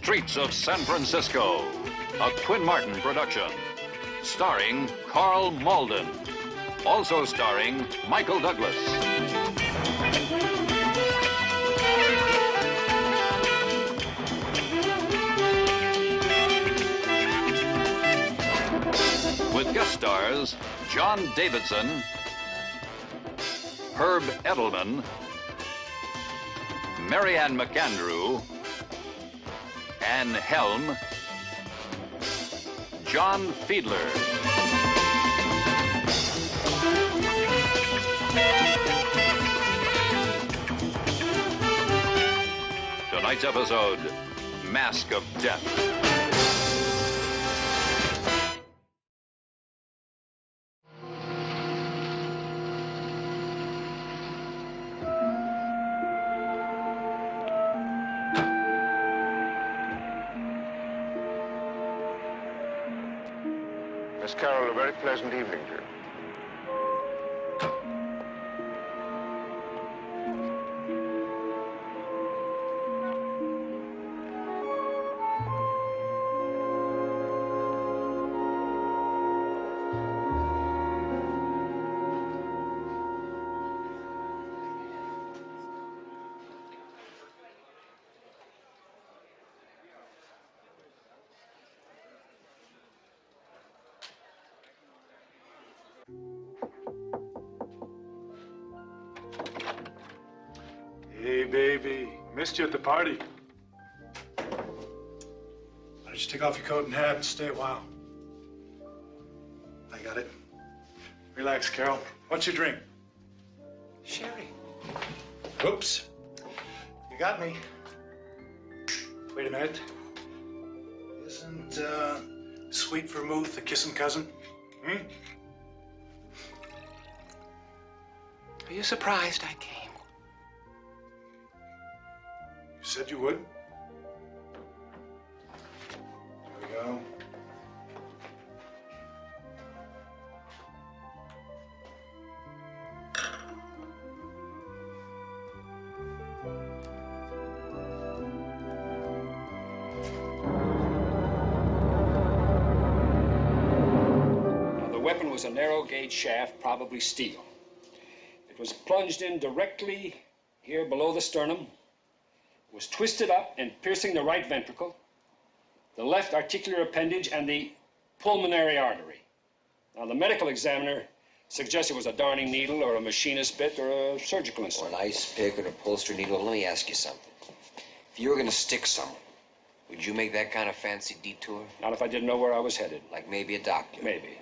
Streets of San Francisco, a Twin Martin production. Starring Carl Malden. Also starring Michael Douglas. With guest stars John Davidson, Herb Edelman, Marianne McAndrew, Anne Helm, John Fiedler. Tonight's episode, Mask of Death. Miss Carroll, a very pleasant evening to you. Hey, baby. Missed you at the party. Why don't you take off your coat and hat and stay a while? I got it. Relax, Carol. What's your drink? Sherry. Oops. You got me. Wait a minute. Isn't sweet vermouth a kissing cousin? Hmm? Are you surprised I came? You said you would. There we go. Now, the weapon was a narrow gauge shaft, probably steel. It was plunged in directly here below the sternum, was twisted up and piercing the right ventricle, the left articular appendage, and the pulmonary artery. Now, the medical examiner suggests it was a darning needle or a machinist bit or a surgical Or instrument. an ice pick or an upholstery needle. Let me ask you something. If you were going to stick someone, would you make that kind of fancy detour? Not if I didn't know where I was headed. Like maybe a doctor? Maybe.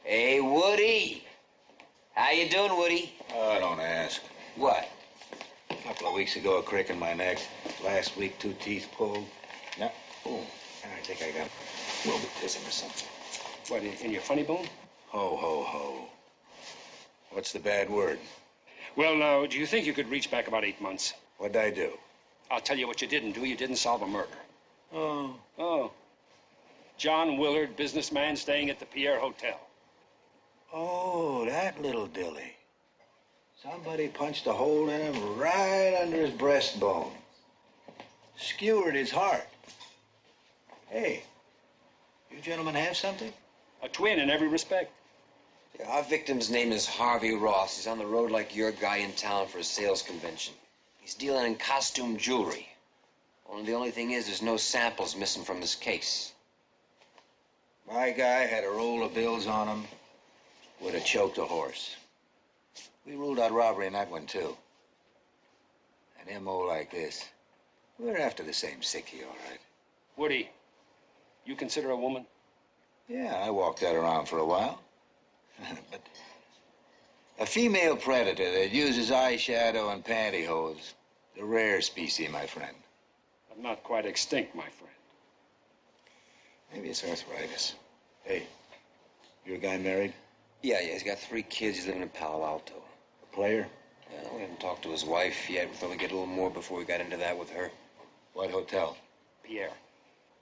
Hey, Woody. How you doing, Woody? Oh, don't ask. What? A couple of weeks ago, a crick in my neck. Last week, 2 teeth pulled. Now, oh, I think I got a little bit or something. What, in your funny bone? Ho, ho, ho. What's the bad word? Well, now, do you think you could reach back about 8 months? What'd I do? I'll tell you what you didn't do. You didn't solve a murder. Oh. Oh. John Willard, businessman staying at the Pierre Hotel. Oh, that little dilly. Somebody punched a hole in him right under his breastbone. Skewered his heart. Hey, you gentlemen have something? A twin in every respect. Yeah, our victim's name is Harvey Ross. He's on the road like your guy in town for a sales convention. He's dealing in costume jewelry. Only the only thing is there's no samples missing from his case. My guy had a roll of bills on him. Would have choked a horse. We ruled out robbery in that one, too. An M.O. like this, we're after the same sickie, all right. Woody, you consider a woman? Yeah, I walked that around for a while. But a female predator that uses eyeshadow and pantyhose, the rare species, my friend. But not quite extinct, my friend. Maybe it's arthritis. Hey, your guy married? Yeah, he's got 3 kids. He's living in Palo Alto. A player? Yeah, we haven't talked to his wife yet. We thought we'd get a little more before we got into that with her. What hotel? Pierre.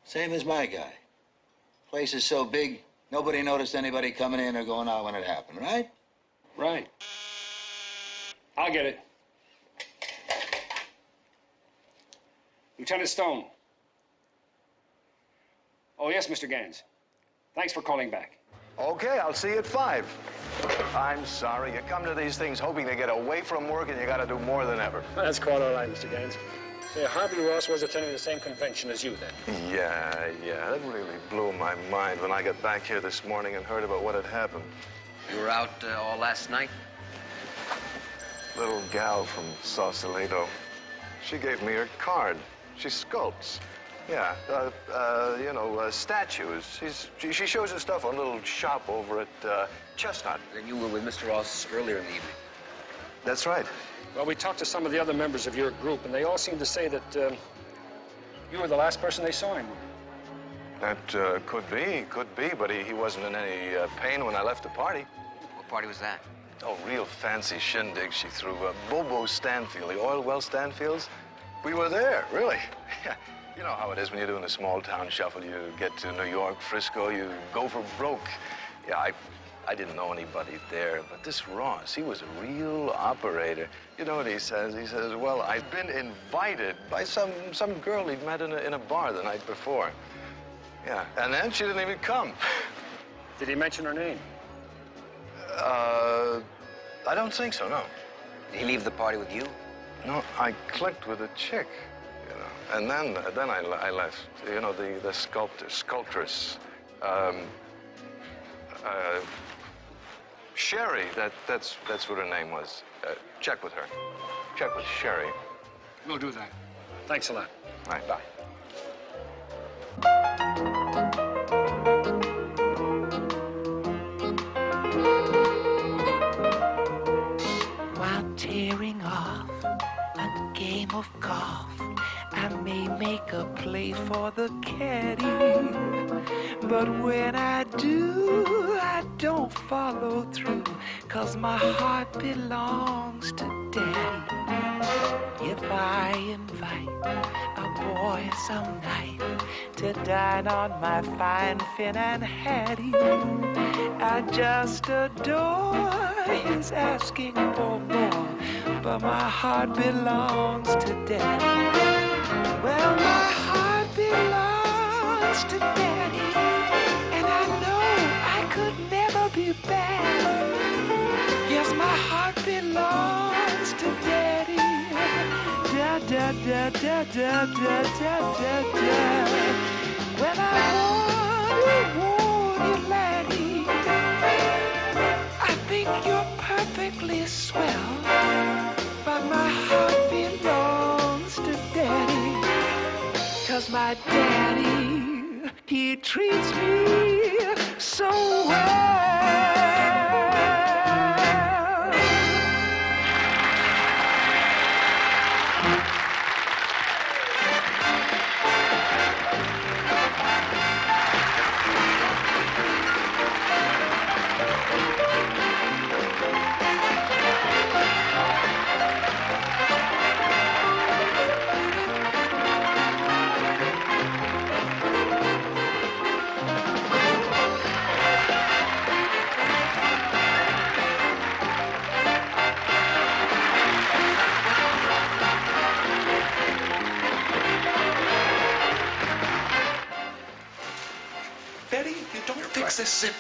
Same as my guy. Place is so big, nobody noticed anybody coming in or going out when it happened, right? Right. I'll get it. Lieutenant Stone, Oh, yes, Mr. Gans. Thanks for calling back. Okay, I'll see you at 5. I'm sorry. You come to these things hoping to get away from work, and you got to do more than ever. That's quite all right, Mr. Gans. Say, Harvey Ross was attending the same convention as you, then? Yeah. That really blew my mind when I got back here this morning and heard about what had happened. You were out all last night? Little gal from Sausalito. She gave me her card. She sculpts. Yeah, statues. She shows her stuff on a little shop over at Chestnut. Then you were with Mr. Ross earlier in the evening. That's right. Well, we talked to some of the other members of your group, and they all seemed to say that you were the last person they saw him with. That could be, but he wasn't in any pain when I left the party. What party was that? Oh, real fancy shindig she threw. Bobo Stanfield, the oil well Stanfields. We were there, really. Yeah. You know how it is when you're doing a small town shuffle. You get to New York, Frisco, you go for broke. Yeah, I didn't know anybody there, but this Ross, he was a real operator. You know what he says? He says, well, I'd been invited by some girl he'd met in a bar the night before. Yeah, and then she didn't even come. Did he mention her name? I don't think so, no. Did he leave the party with you? No, I clicked with a chick. And then I left. You know, the sculptress. Sherry, that's what her name was. Check with her. Check with Sherry. We'll do that. Thanks a lot. All right, bye. While tearing off a game of golf, I may make a play for the caddy, but when I do, I don't follow through, 'cause my heart belongs to Daddy. If I invite a boy some night to dine on my fine Finn and Hattie, I just adore his asking for more, but my heart belongs to Daddy. Well, my heart belongs to Daddy, and I know I could never be bad. Yes, my heart belongs to Daddy. Da da da da da da da da da. Well, I warn you, laddie. I think you're perfectly swell, but my heart belongs to Daddy. 'Cause my daddy, he treats me so well. Betty, you don't fix this zip.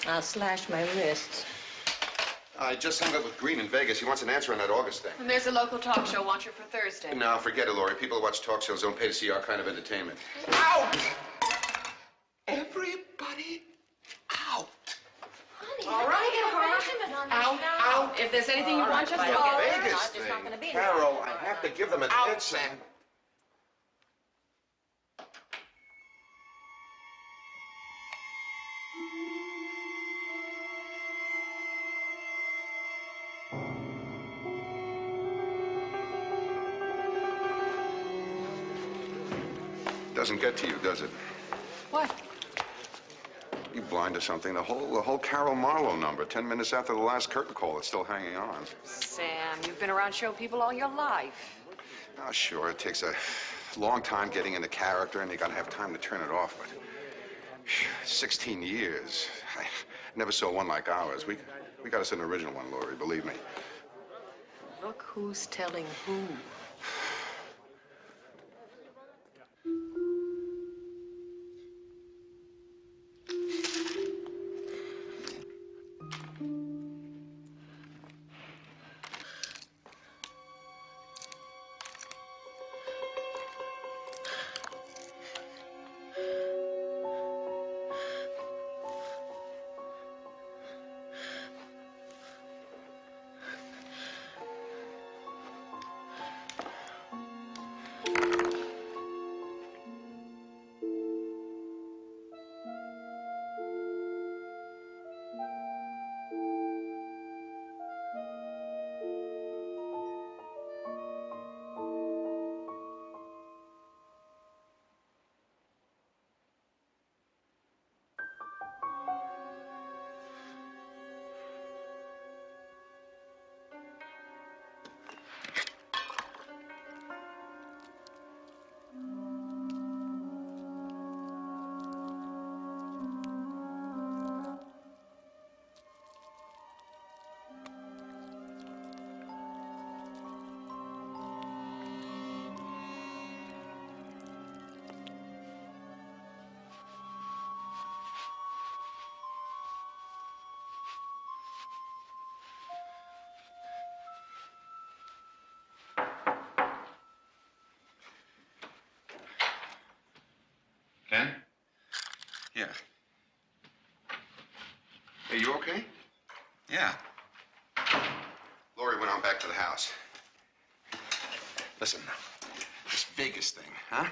I'll slash my wrists. I just hung up with Green in Vegas. He wants an answer on that August thing. And there's a local talk show. Want you for Thursday. No, forget it, Laurie. People who watch talk shows don't pay to see our kind of entertainment. Out! Everybody out. Honey, All right, out. If there's anything you want, just call. Vegas There's thing. not gonna be any. Carol, I have to give them an Out, answer. Sam. Doesn't get to you, does it? What? You blind or something? The whole Carol Marlowe number, 10 minutes after the last curtain call, it's still hanging on. Sam, you've been around show people all your life. Oh, sure, it takes a long time getting into character, and you gotta have time to turn it off, but 16 years. I never saw one like ours. We got us an original one, Laurie, believe me. Look who's telling who. Yeah. Hey, you okay? Yeah. Lori went on back to the house. Listen, this Vegas thing, huh?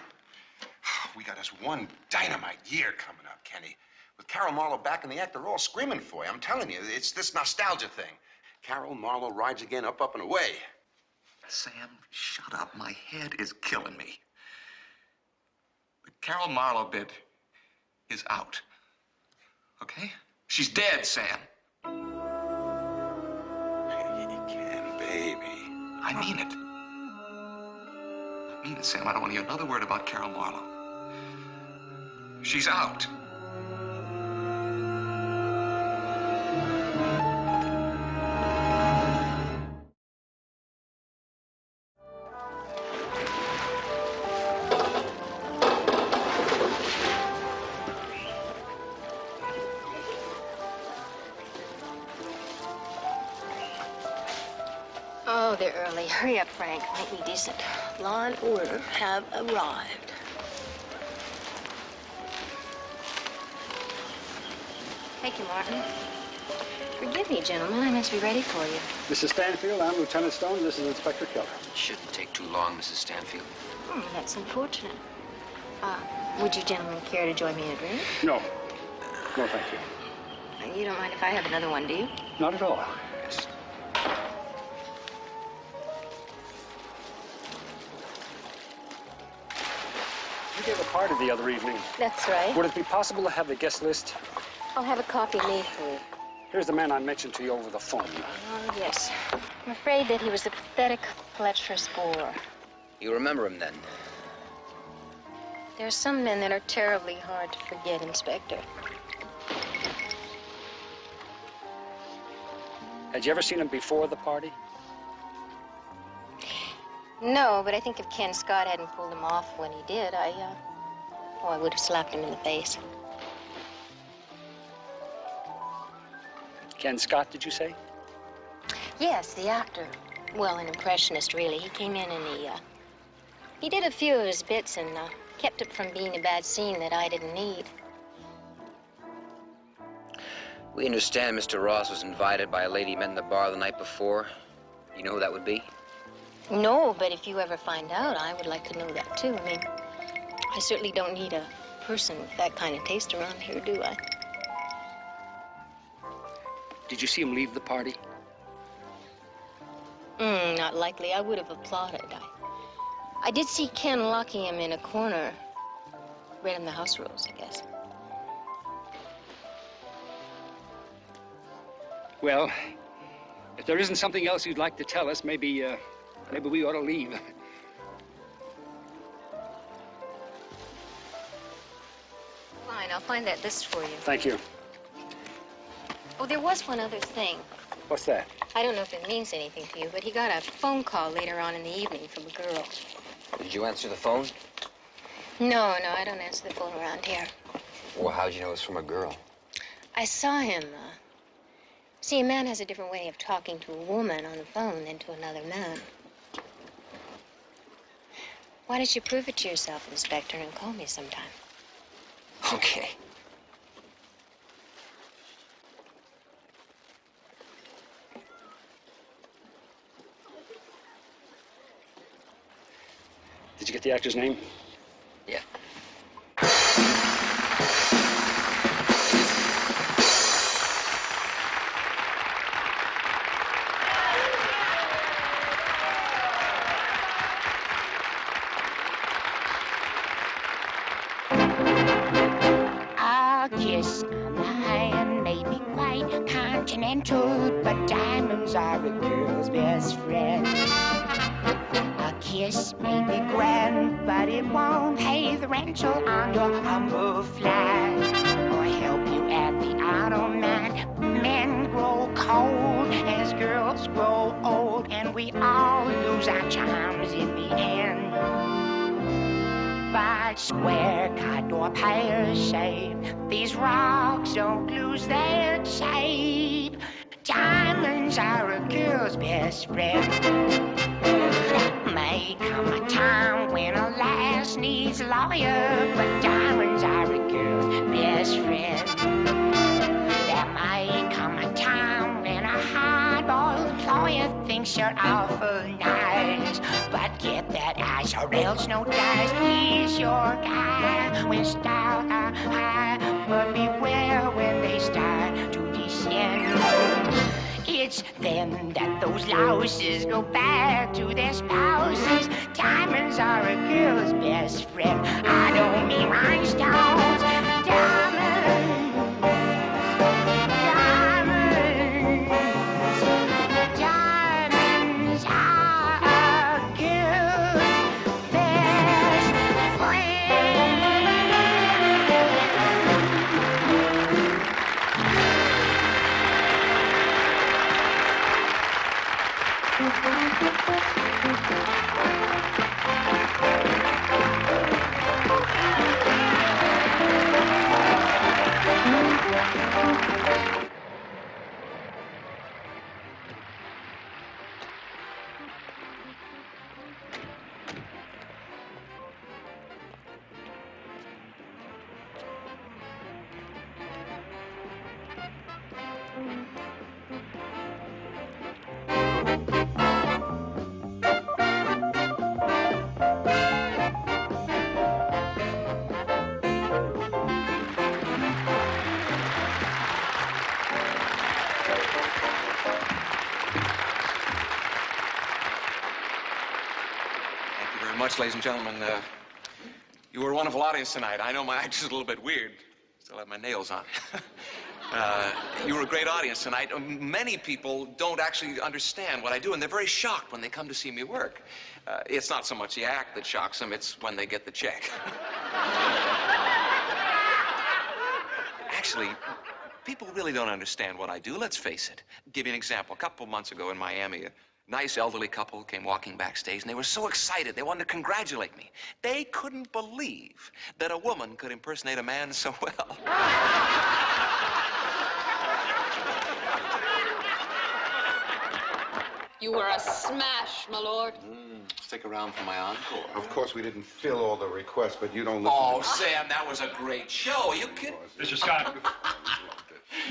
We got us one dynamite year coming up, Kenny. With Carol Marlowe back in the act, they're all screaming for you. I'm telling you, it's this nostalgia thing. Carol Marlowe rides again, up, up, and away. Sam, shut up. My head is killing me. The Carol Marlowe bit is out. Okay? She's dead, Sam. Ken, baby. I mean it. I mean it, Sam. I don't want to hear another word about Carol Marlowe. She's out. Oh, they're early. Hurry up, Frank. Make me decent. Law and order have arrived. Thank you, Martin. Forgive me, gentlemen. I must be ready for you. Mrs. Stanfield, I'm Lieutenant Stone. This is Inspector Keller. It shouldn't take too long, Mrs. Stanfield. That's unfortunate. Would you gentlemen care to join me in a drink? No. No, thank you. You don't mind if I have another one, do you? Not at all. Yes. You gave a party the other evening. That's right. Would it be possible to have the guest list? I'll have a copy made for you. Here's the man I mentioned to you over the phone. Oh, yes. I'm afraid that he was the pathetic Fletcher Spore. You remember him then? There are some men that are terribly hard to forget, Inspector. Had you ever seen him before the party? No, but I think if Ken Scott hadn't pulled him off when he did, I would have slapped him in the face. Ken Scott, did you say? Yes, the actor. Well, an impressionist, really. He came in and he did a few of his bits and kept it from being a bad scene that I didn't need. We understand Mr. Ross was invited by a lady he met in the bar the night before. You know who that would be? No, but if you ever find out, I would like to know that, too. I mean, I certainly don't need a person with that kind of taste around here, do I? Did you see him leave the party? Not likely. I would have applauded. I did see Ken locking him in a corner. Read him the house rules, I guess. Well, if there isn't something else you'd like to tell us, maybe we ought to leave. Fine, I'll find that list for you. Thank you. Oh, there was one other thing. What's that? I don't know if it means anything to you, but he got a phone call later on in the evening from a girl. Did you answer the phone? No, I don't answer the phone around here. Well, how'd you know it was from a girl? I saw him. See, a man has a different way of talking to a woman on the phone than to another man. Why don't you prove it to yourself, Inspector, and call me sometime? Okay. Did you get the actor's name? Yeah. A kiss on the hand may be quite continental, but diamonds are a girl's best friend. A kiss may be grand, but it won't pay the rental on your humble flat, or help you at the automat. Men grow cold as girls grow old, and we all lose our charms in the end. But square cut or pear shape, these rocks don't lose their shape. Diamonds are a girl's best friend. May come a time when a lass needs a lawyer, but diamonds are a girl's best friend. There might come a time when a hard-boiled employer thinks you're awful nice, but get that ice or else no dice. He's your guy when style are high, but beware when they start to descend. It's then that those louses go back to their spouses. Diamonds are a girl's best friend. I don't mean rhinestones. Diamonds. Diamonds are a girl's best Ladies and gentlemen, you were a wonderful audience tonight. I know my act is a little bit weird. Still have my nails on. You were a great audience tonight. Many people don't actually understand what I do, and they're very shocked when they come to see me work. It's not so much the act that shocks them, it's when they get the check. Actually, people really don't understand what I do. Let's face it. Give you an example. A couple of months ago in Miami, a nice elderly couple came walking backstage, and they were so excited. They wanted to congratulate me. They couldn't believe that a woman could impersonate a man so well. You were a smash, my lord. Stick around for my encore. Of course, we didn't fill all the requests, but you don't listen Oh, to Sam, that was a great show. You kidding? Mr. Scott.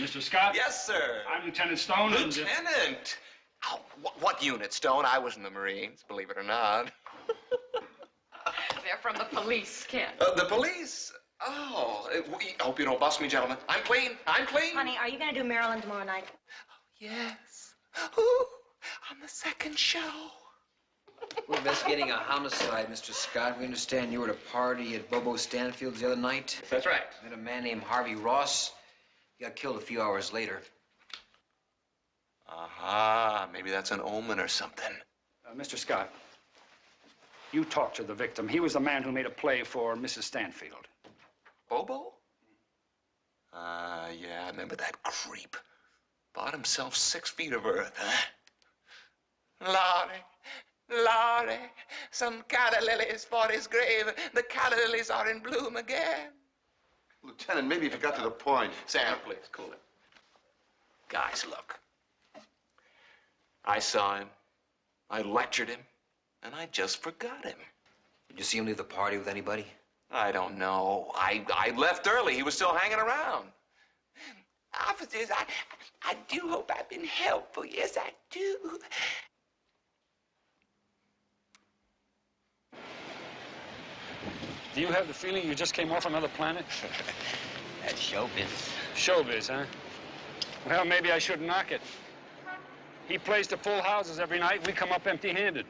Mr. Scott? Yes, sir. I'm Lieutenant Stone. Lieutenant? Oh, what unit, Stone? I was in the Marines, believe it or not. They're from the police, Ken. The police? Oh, I hope you don't bust me, gentlemen. I'm clean. I'm clean. Honey, are you going to do Maryland tomorrow night? Yes. Ooh, on the second show. We're investigating a homicide, Mr. Scott. We understand you were at a party at Bobo Stanfield's the other night. That's right. Met a man named Harvey Ross. He got killed a few hours later. Aha, maybe that's an omen or something. Mr. Scott, you talked to the victim. He was the man who made a play for Mrs. Stanfield. Bobo? Yeah, I remember that creep. Bought himself 6 feet of earth, huh? Lordy, some calla lilies for his grave. The calla lilies are in bloom again. Lieutenant, maybe if you got to the point. Sam, please, cool it. Guys, look. I saw him, I lectured him, and I just forgot him. Did you see him leave the party with anybody? I don't know. I left early. He was still hanging around. Officers, I do hope I've been helpful. Yes, I do. Do you have the feeling you just came off another planet? That's showbiz. Showbiz, huh? Well, maybe I shouldn't knock it. He plays to full houses every night. We come up empty-handed.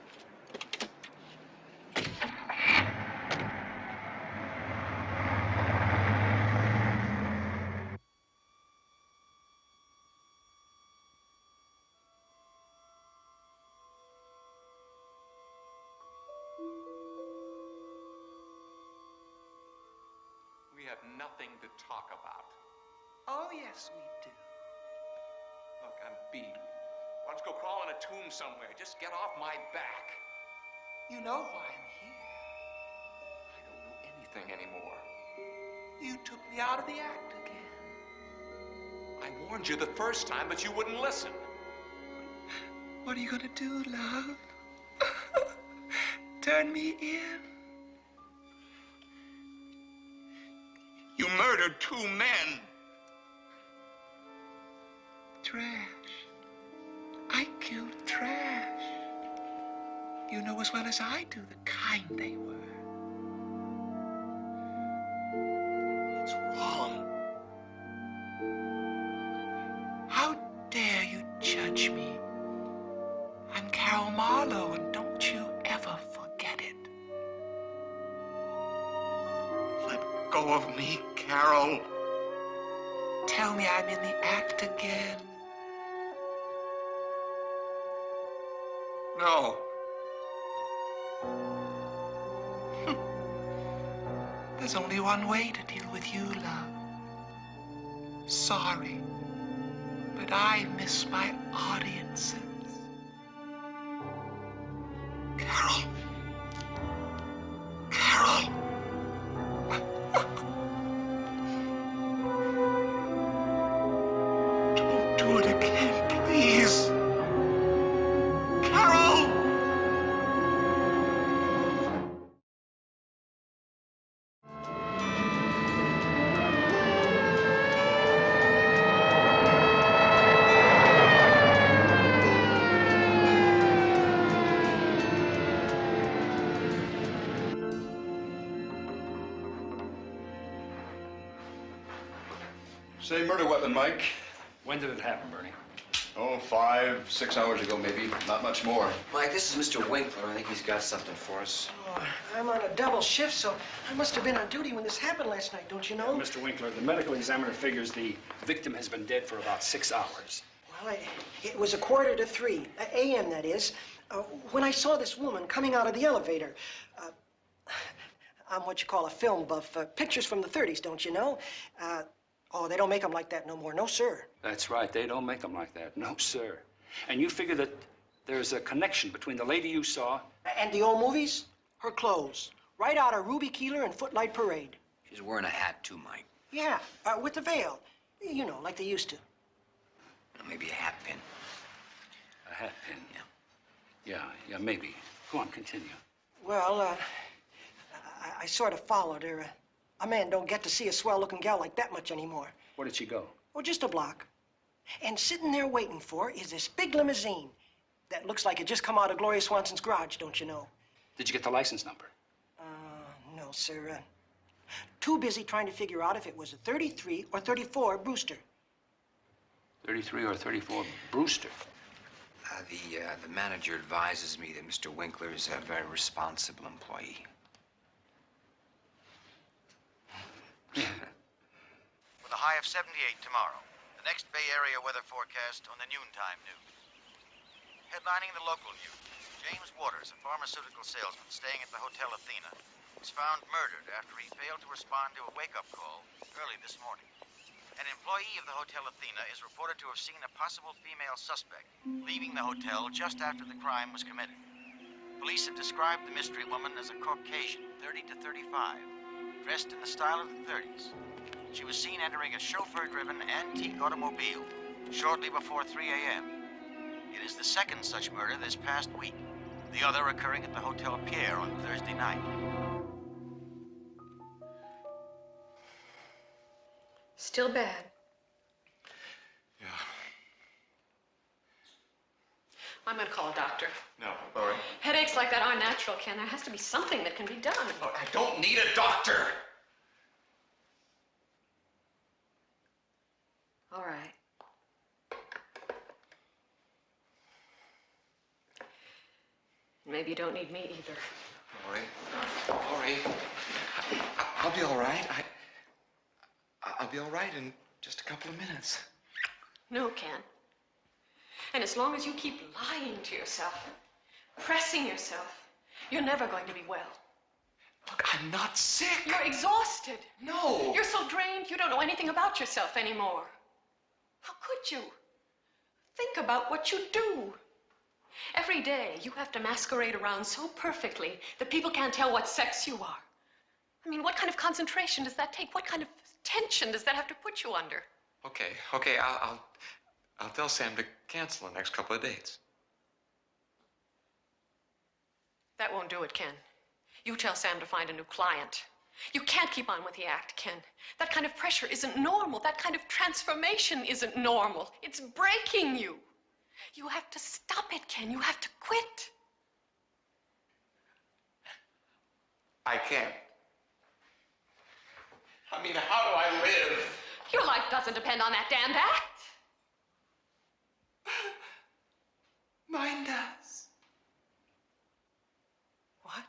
We have nothing to talk about. Oh, yes, we do. Look, I'm beat. Why don't you go crawl in a tomb somewhere? Just get off my back. You know why I'm here. I don't know anything anymore. You took me out of the act again. I warned you the first time, but you wouldn't listen. What are you gonna do, love? Turn me in? You murdered 2 men. Trash. I killed trash. You know as well as I do the kind they were. It's wrong. How dare you judge me? I'm Carol Marlowe, and don't you ever forget it. Let go of me, Carol. Tell me I'm in the act again. No. There's only one way to deal with you, love. Sorry, but I miss my audiences. Carol. Carol. Don't do it again, please. Carol! Say murder weapon, Mike. When did it happen, Bernie? Oh, 5, 6 hours ago, maybe. Not much more. Mike, this is Mr. Winkler. I think he's got something for us. Oh, I'm on a double shift, so I must have been on duty when this happened last night, don't you know? Mr. Winkler, the medical examiner figures the victim has been dead for about 6 hours. Well, it was 2:45 a.m., that is, when I saw this woman coming out of the elevator. I'm what you call a film buff. Pictures from the 30s, don't you know? Oh, they don't make them like that no more. No, sir. That's right. They don't make them like that. No, sir. And you figure that there's a connection between the lady you saw... And the old movies? Her clothes. Right out of Ruby Keeler and Footlight Parade. She's wearing a hat, too, Mike. Yeah, with the veil. You know, like they used to. Maybe a hat pin. A hat pin? Yeah, maybe. Go on, continue. Well, I sort of followed her. A man don't get to see a swell-looking gal like that much anymore. Where did she go? Oh, just a block. And sitting there waiting for her is this big limousine that looks like it just come out of Gloria Swanson's garage, don't you know? Did you get the license number? No, sir. Too busy trying to figure out if it was a 33 or 34 Brewster. 33 or 34 Brewster? The manager advises me that Mr. Winkler is a very responsible employee. With a high of 78 tomorrow. The next Bay Area weather forecast on the noontime news. Headlining the local news, James Waters, a pharmaceutical salesman staying at the Hotel Athena, was found murdered after he failed to respond to a wake-up call early this morning. An employee of the Hotel Athena is reported to have seen a possible female suspect leaving the hotel just after the crime was committed. Police have described the mystery woman as a Caucasian, 30 to 35, dressed in the style of the 30s. She was seen entering a chauffeur-driven antique automobile shortly before 3 a.m. It is the second such murder this past week, the other occurring at the Hotel Pierre on Thursday night. Still bad. Yeah. I'm going to call a doctor. No, Lori. Headaches like that aren't natural, Ken. There has to be something that can be done. Look, I don't need a doctor. All right. Maybe you don't need me either. Lori, I'll be all right. I'll be all right in just a couple of minutes. No, Ken. And as long as you keep lying to yourself, pressing yourself, you're never going to be well. Look, I'm not sick. You're exhausted. No. You're so drained you don't know anything about yourself anymore. How could you? Think about what you do. Every day you have to masquerade around so perfectly that people can't tell what sex you are. I mean, what kind of concentration does that take? What kind of tension does that have to put you under? Okay, I'll tell Sam to cancel the next couple of dates. That won't do it, Ken. You tell Sam to find a new client. You can't keep on with the act, Ken. That kind of pressure isn't normal. That kind of transformation isn't normal. It's breaking you. You have to stop it, Ken. You have to quit. I can't. I mean, how do I live? Your life doesn't depend on that damned act. Mine does. What?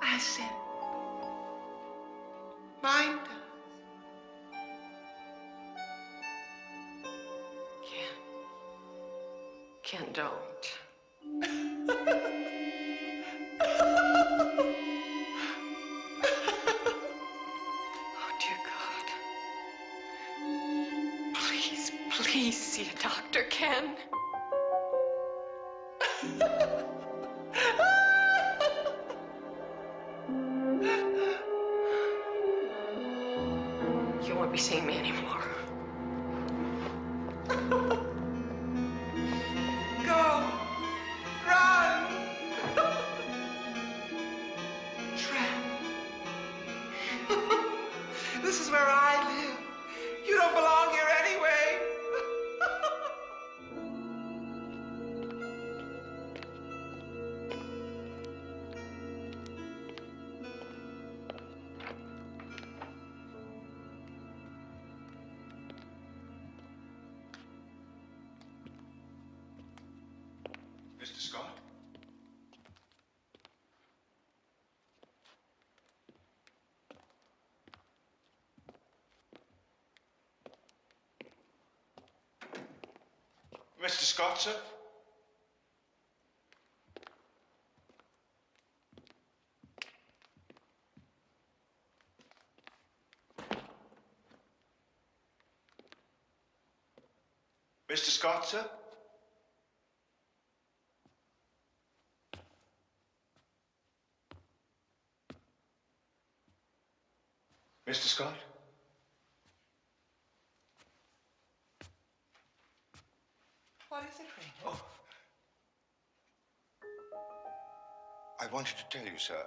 I said, Mine does. Ken, don't. Oh, dear God. Please see a doctor, Ken. You won't be seeing me anymore. Go. Run. Tramp. This is where I live. You don't belong here anyway. Mr. Scott? Mr. Scott, sir? Mr. Scott, sir? Mr. Scott? What is it, Raymond? Oh. I wanted to tell you, sir.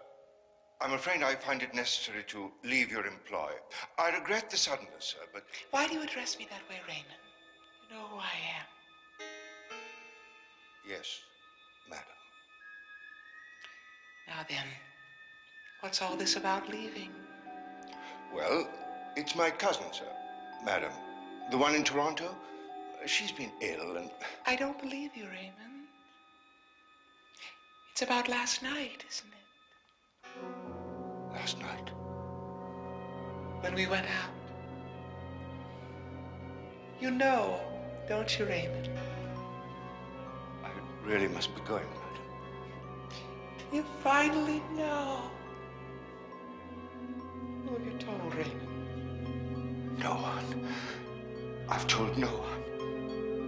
I'm afraid I find it necessary to leave your employ. I regret the suddenness, sir, but... why do you address me that way, Raymond? You know who I am. Yes, madam. Now then, what's all this about leaving? Well, it's my cousin, sir, madam. The one in Toronto. She's been ill and... I don't believe you, Raymond. It's about last night, isn't it? Last night? When we went out. You know, don't you, Raymond? I really must be going, madam. You finally know. Who have you told, Raymond? No one. I've told no one.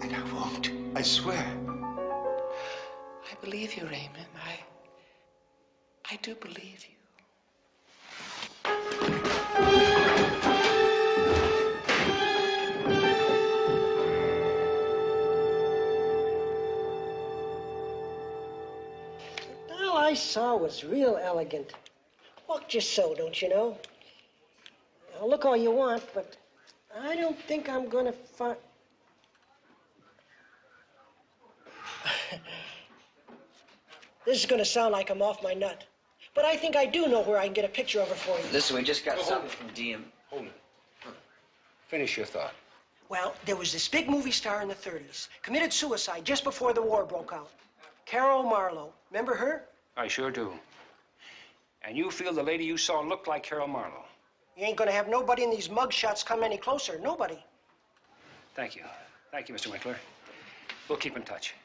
And I won't. I swear. I believe you, Raymond. I do believe you. All I saw was real elegant. Walk just so, don't you know? Now, look all you want, but I don't think I'm gonna find... This is gonna sound like I'm off my nut, but I think I do know where I can get a picture of her for you. Listen, we just got something from DM. Hold it. Finish your thought. Well, there was this big movie star in the 30s, committed suicide just before the war broke out. Carol Marlowe. Remember her? I sure do. And you feel the lady you saw looked like Carol Marlowe? You ain't gonna have nobody in these mug shots come any closer. Nobody. Thank you. Thank you, Mr. Winkler. We'll keep in touch.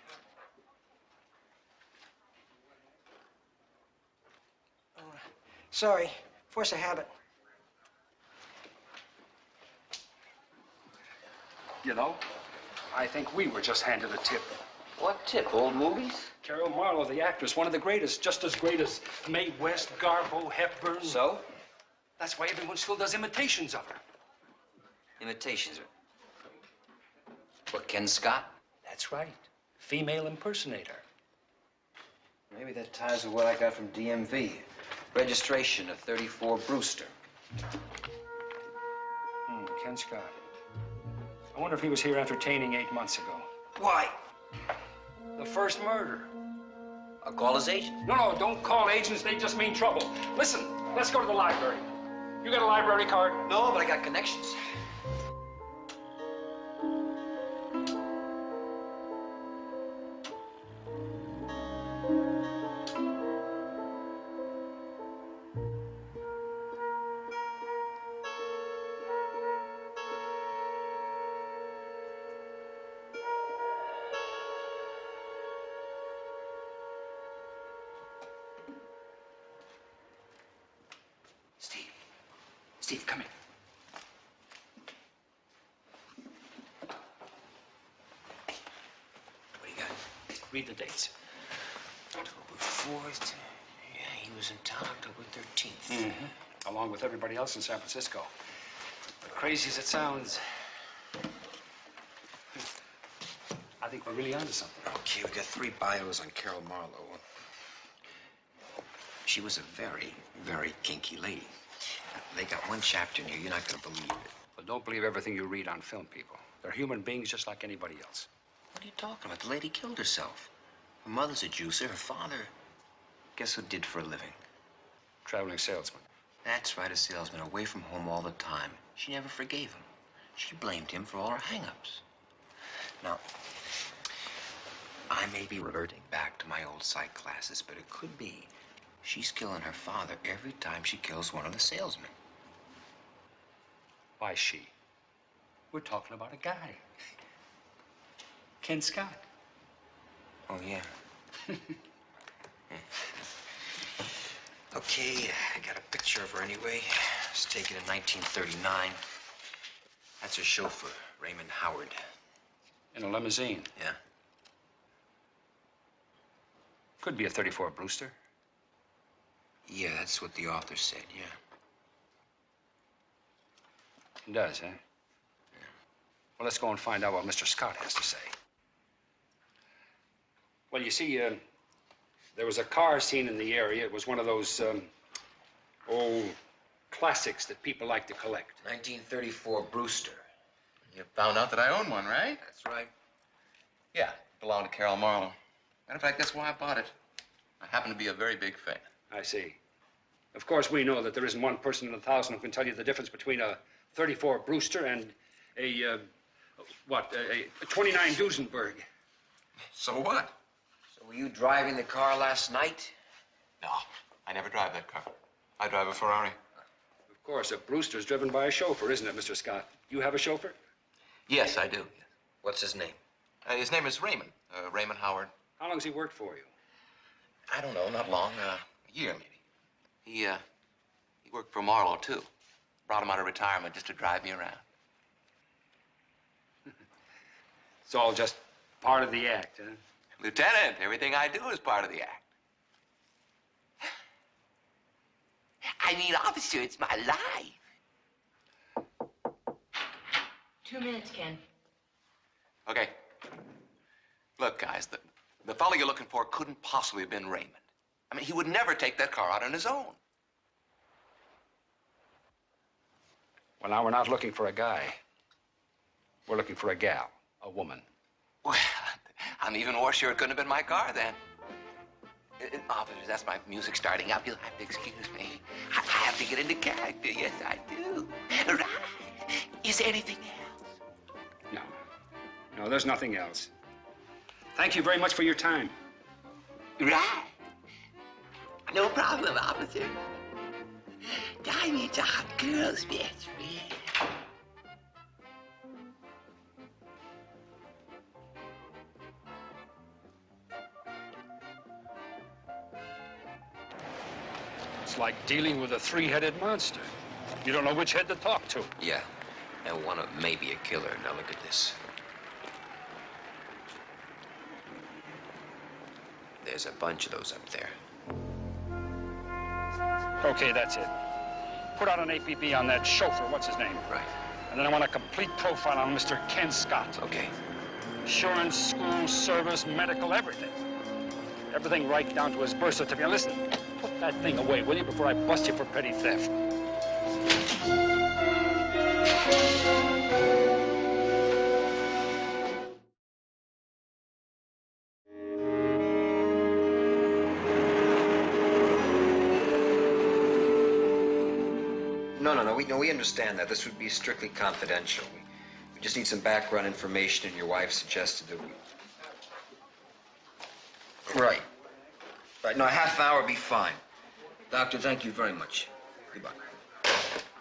Sorry. Force of habit. You know, I think we were just handed a tip. What tip? Old movies? Carol Marlowe, the actress, one of the greatest, just as great as Mae West, Garbo, Hepburn. So? That's why everyone still does imitations of her. Imitations? What, Ken Scott? That's right. Female impersonator. Maybe that ties with what I got from DMV. Registration of 34 Brewster. Ken Scott. I wonder if he was here entertaining 8 months ago. Why? The first murder. I'll call his agent. No, don't call agents. They just mean trouble. Listen, let's go to the library. You got a library card? No, but I got connections. Steve, come in. What do you got? Read the dates. October 4th. Yeah, he was in town October 13th. Mm-hmm. Along with everybody else in San Francisco. But crazy as it sounds, I think we're really onto something. Okay, we got 3 bios on Carol Marlowe. She was a very, very kinky lady. They got one chapter in here, you're not going to believe it. Well, don't believe everything you read on film, people. They're human beings just like anybody else. What are you talking about? The lady killed herself. Her mother's a juicer. Her father, guess what did for a living? Traveling salesman. That's right, a salesman, away from home all the time. She never forgave him. She blamed him for all her hang-ups. Now, I may be reverting back to my old psych classes, but it could be she's killing her father every time she kills one of the salesmen. Why she? We're talking about a guy. Ken Scott. Oh, yeah. Okay, I got a picture of her anyway. It was taken in 1939. That's her chauffeur, Raymond Howard. In a limousine? Yeah. Could be a 34 Brewster. Yeah, that's what the author said, yeah. It does, huh? Yeah. Well, let's go and find out what Mr. Scott has to say. Well, you see, there was a car seen in the area. It was one of those, old classics that people like to collect. 1934 Brewster. You found out that I own one, right? That's right. Yeah, it belonged to Carol Marlowe. Matter of fact, that's why I bought it. I happen to be a very big fan. I see. Of course, we know that there isn't one person in 1,000 who can tell you the difference between a 34 Brewster and a 29 Duesenberg. So what? So were you driving the car last night? No, I never drive that car. I drive a Ferrari. Of course, a Brewster's driven by a chauffeur, isn't it, Mr. Scott? You have a chauffeur? Yes, I do. What's his name? His name is Raymond. Raymond Howard. How long's he worked for you? I don't know, not long. A year, maybe. He worked for Marlowe, too. Brought him out of retirement just to drive me around. It's all just part of the act, huh? Lieutenant, everything I do is part of the act. I mean, officer, it's my life. 2 minutes, Ken. Okay. Look, guys, the fellow you're looking for couldn't possibly have been Raymond. I mean, he would never take that car out on his own. Well, now we're not looking for a guy. We're looking for a gal, a woman. Well, I'm even more sure it couldn't have been my car then. Officer, that's my music starting up. You'll have to excuse me. I have to get into character. Yes, I do. Right. Is there anything else? No, there's nothing else. Thank you very much for your time. Right. No problem, officer. Diamonds are hot girl's best friend. It's like dealing with a 3-headed monster. You don't know which head to talk to. Yeah, and one of them may be a killer. Now look at this. There's a bunch of those up there. Okay, that's it. Put out an APB on that chauffeur. What's his name? Right. And then I want a complete profile on Mr. Ken Scott. Okay. Insurance, school, service, medical, everything. Everything right down to his birth certificate. Listen, put that thing away, will you, before I bust you for petty theft. No, we understand that. This would be strictly confidential. We just need some background information, and your wife suggested that we... Right. Right, no, a half hour would be fine. Doctor, thank you very much. Goodbye.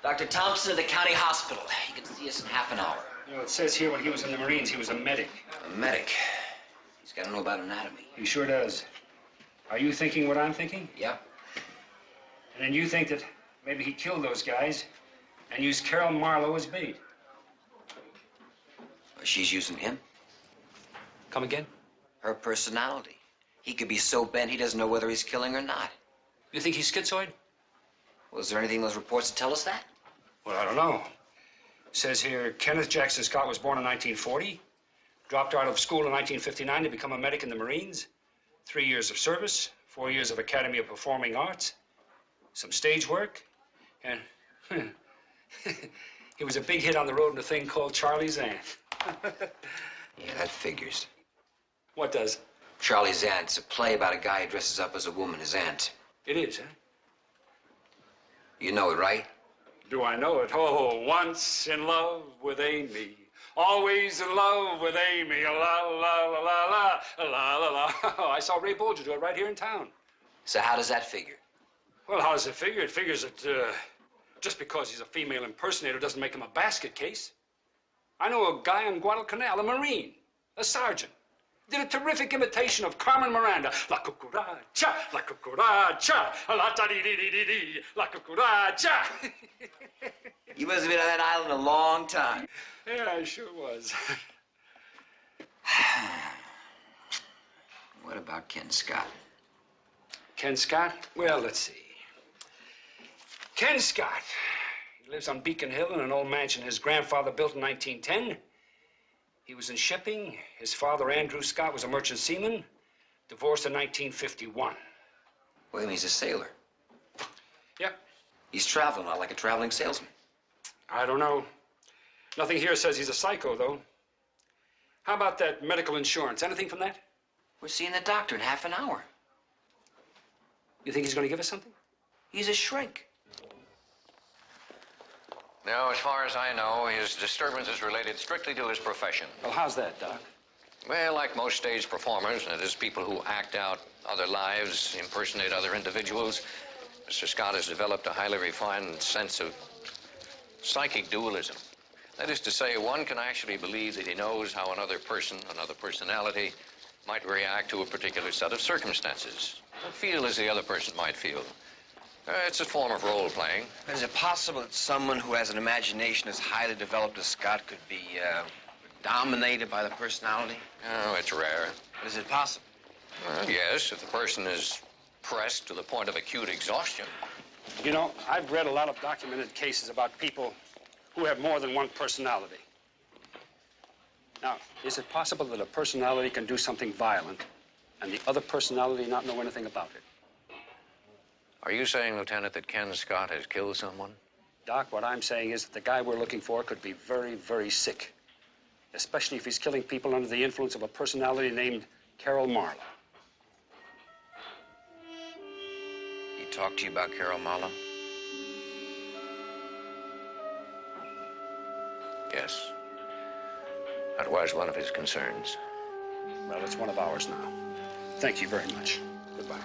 Dr. Thompson of the county hospital. You can see us in half an hour. You know, it says here when he was in the Marines, he was a medic. A medic? He's got to know about anatomy. He sure does. Are you thinking what I'm thinking? Yeah. And then you think that maybe he killed those guys and used Carol Marlowe as bait. She's using him? Come again? Her personality. He could be so bent he doesn't know whether he's killing or not. You think he's schizoid? Well, is there anything in those reports that tell us that? Well, I don't know. It says here, Kenneth Jackson Scott was born in 1940, dropped out of school in 1959 to become a medic in the Marines, 3 years of service, 4 years of Academy of Performing Arts, some stage work, and he was a big hit on the road in a thing called Charlie's Aunt. Yeah, that figures. What does? Charlie's Aunt. It's a play about a guy who dresses up as a woman, his aunt. It is, huh? You know it, right? Do I know it? Oh, once in love with Amy, always in love with Amy, la la la la la la la la. I saw Ray Bolger do it right here in town. So how does that figure? Well, how does it figure? It figures that just because he's a female impersonator doesn't make him a basket case. I know a guy on Guadalcanal, a Marine, a sergeant. Did a terrific imitation of Carmen Miranda. La cucaracha, la cucaracha, la ta dee dee dee dee dee, la cucaracha. You must have been on that island a long time. Yeah, I sure was. What about Ken Scott? Ken Scott? Well, let's see. Ken Scott. He lives on Beacon Hill in an old mansion his grandfather built in 1910. He was in shipping. His father, Andrew Scott, was a merchant seaman, divorced in 1951. Well, he's a sailor. Yep. He's traveling out like a traveling salesman. I don't know. Nothing here says he's a psycho, though. How about that medical insurance? Anything from that? We're seeing the doctor in half an hour. You think he's going to give us something? He's a shrink. No, as far as I know, his disturbance is related strictly to his profession. Well, how's that, Doc? Well, like most stage performers, that is, people who act out other lives, impersonate other individuals, Mr. Scott has developed a highly refined sense of psychic dualism. That is to say, one can actually believe that he knows how another person, another personality, might react to a particular set of circumstances, or feel as the other person might feel. It's a form of role-playing. Is it possible that someone who has an imagination as highly developed as Scott could be dominated by the personality? Oh, it's rare. But is it possible? Yes, if the person is pressed to the point of acute exhaustion. You know, I've read a lot of documented cases about people who have more than one personality. Now, is it possible that a personality can do something violent and the other personality not know anything about it? Are you saying, Lieutenant, that Ken Scott has killed someone? Doc, what I'm saying is that the guy we're looking for could be very, very sick. Especially if he's killing people under the influence of a personality named Carol Marlowe. He talked to you about Carol Marlowe? Yes. That was one of his concerns. Well, it's one of ours now. Thank you very much. Goodbye.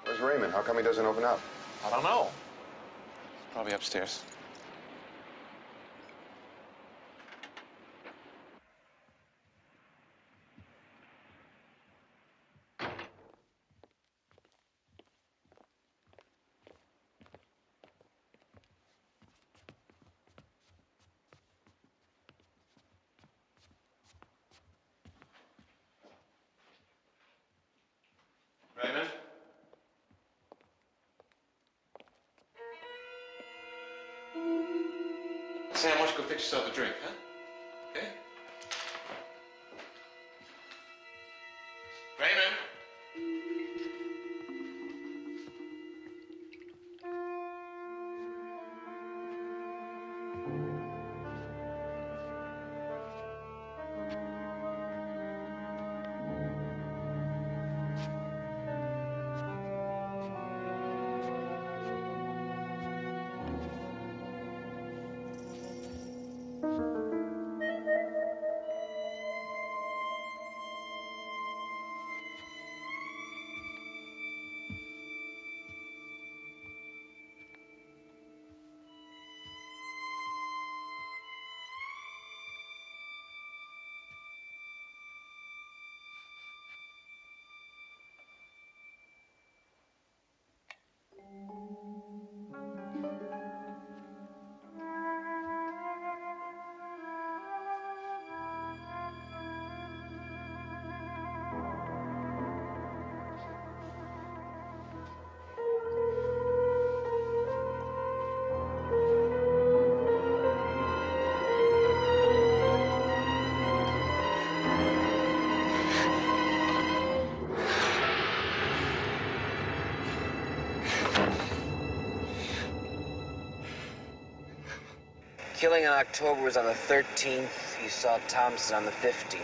Where's Raymond? How come he doesn't open up? I don't know. Probably upstairs. Sam, why don't you go fix yourself a drink, huh? Okay? Raymond? Killing in October was on the 13th. You saw Thompson on the 15th.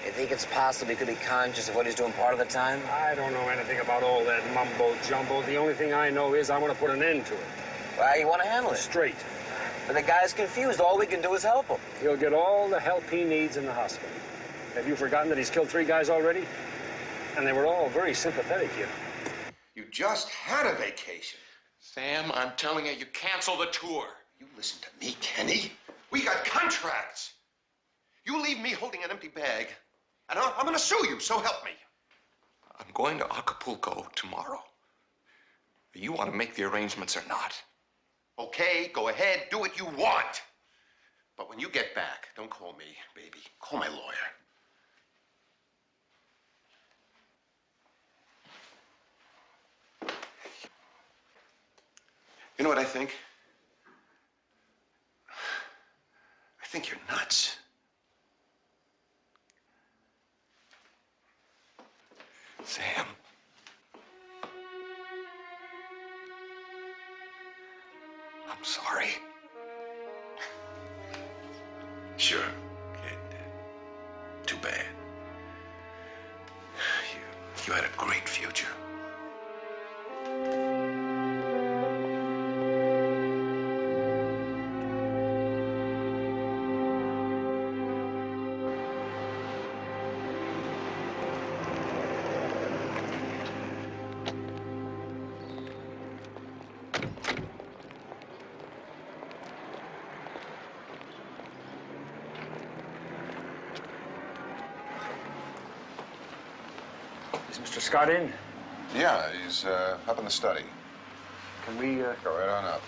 You think it's possible he could be conscious of what he's doing part of the time? I don't know anything about all that mumbo-jumbo. The only thing I know is I want to put an end to it. Well, you want to handle it? Straight. But the guy's confused. All we can do is help him. He'll get all the help he needs in the hospital. Have you forgotten that he's killed 3 guys already? And they were all very sympathetic, you know. You just had a vacation. Sam, I'm telling you, you cancel the tour. You listen to me, Kenny. We got contracts. You leave me holding an empty bag, and I'm going to sue you, so help me. I'm going to Acapulco tomorrow. You want to make the arrangements or not? Okay, go ahead, do what you want. But when you get back, don't call me, baby. Call my lawyer. You know what I think? I think you're nuts. Sam. I'm sorry. Sure, kid. Too bad. You had a great future. Is Mr. Scott in? Yeah, he's up in the study. Can we, Go right on up.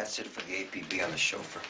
That's it for the APB on the chauffeur.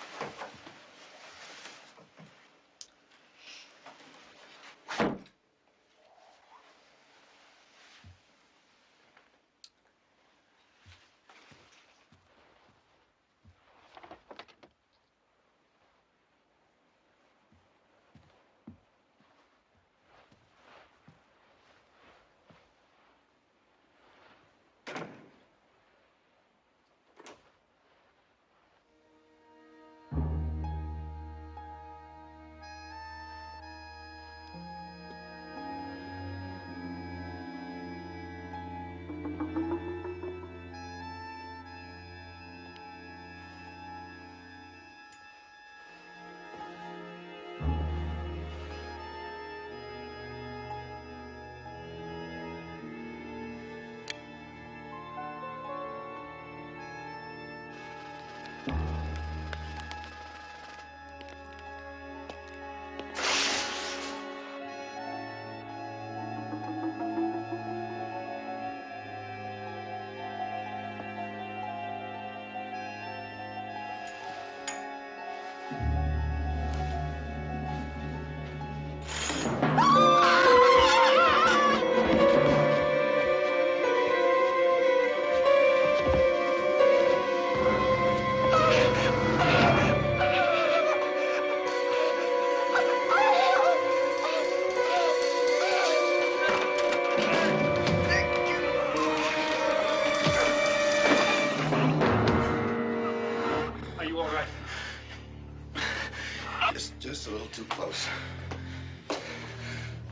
Just a little too close.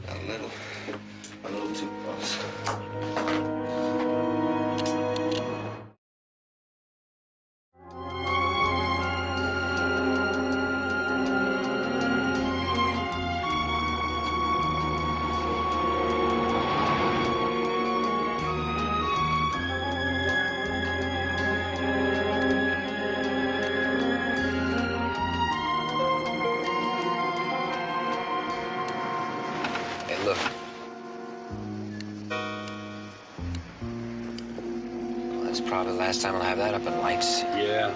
A little too close. Look. Well, that's probably the last time I'll have that up in lights. Yeah.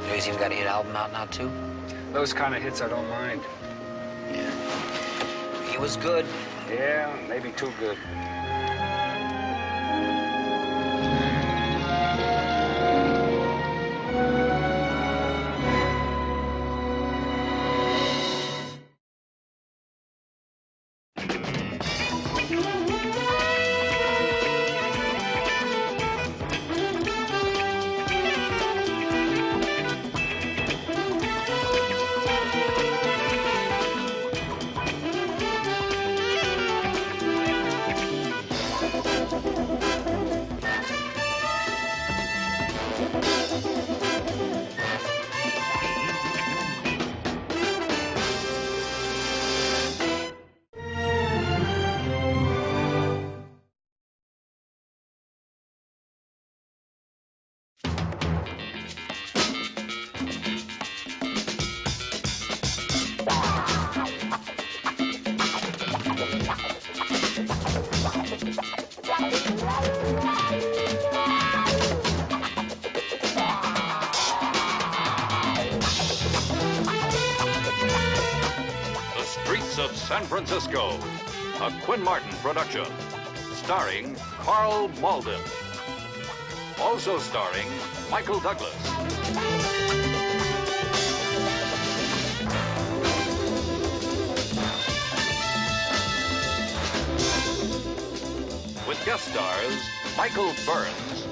You know, he's even got a hit album out now, too. Those kind of hits I don't mind. Yeah. He was good. Yeah, maybe too good. Of San Francisco, a Quinn Martin production, starring Carl Malden. Also starring Michael Douglas. With guest stars Michael Burns,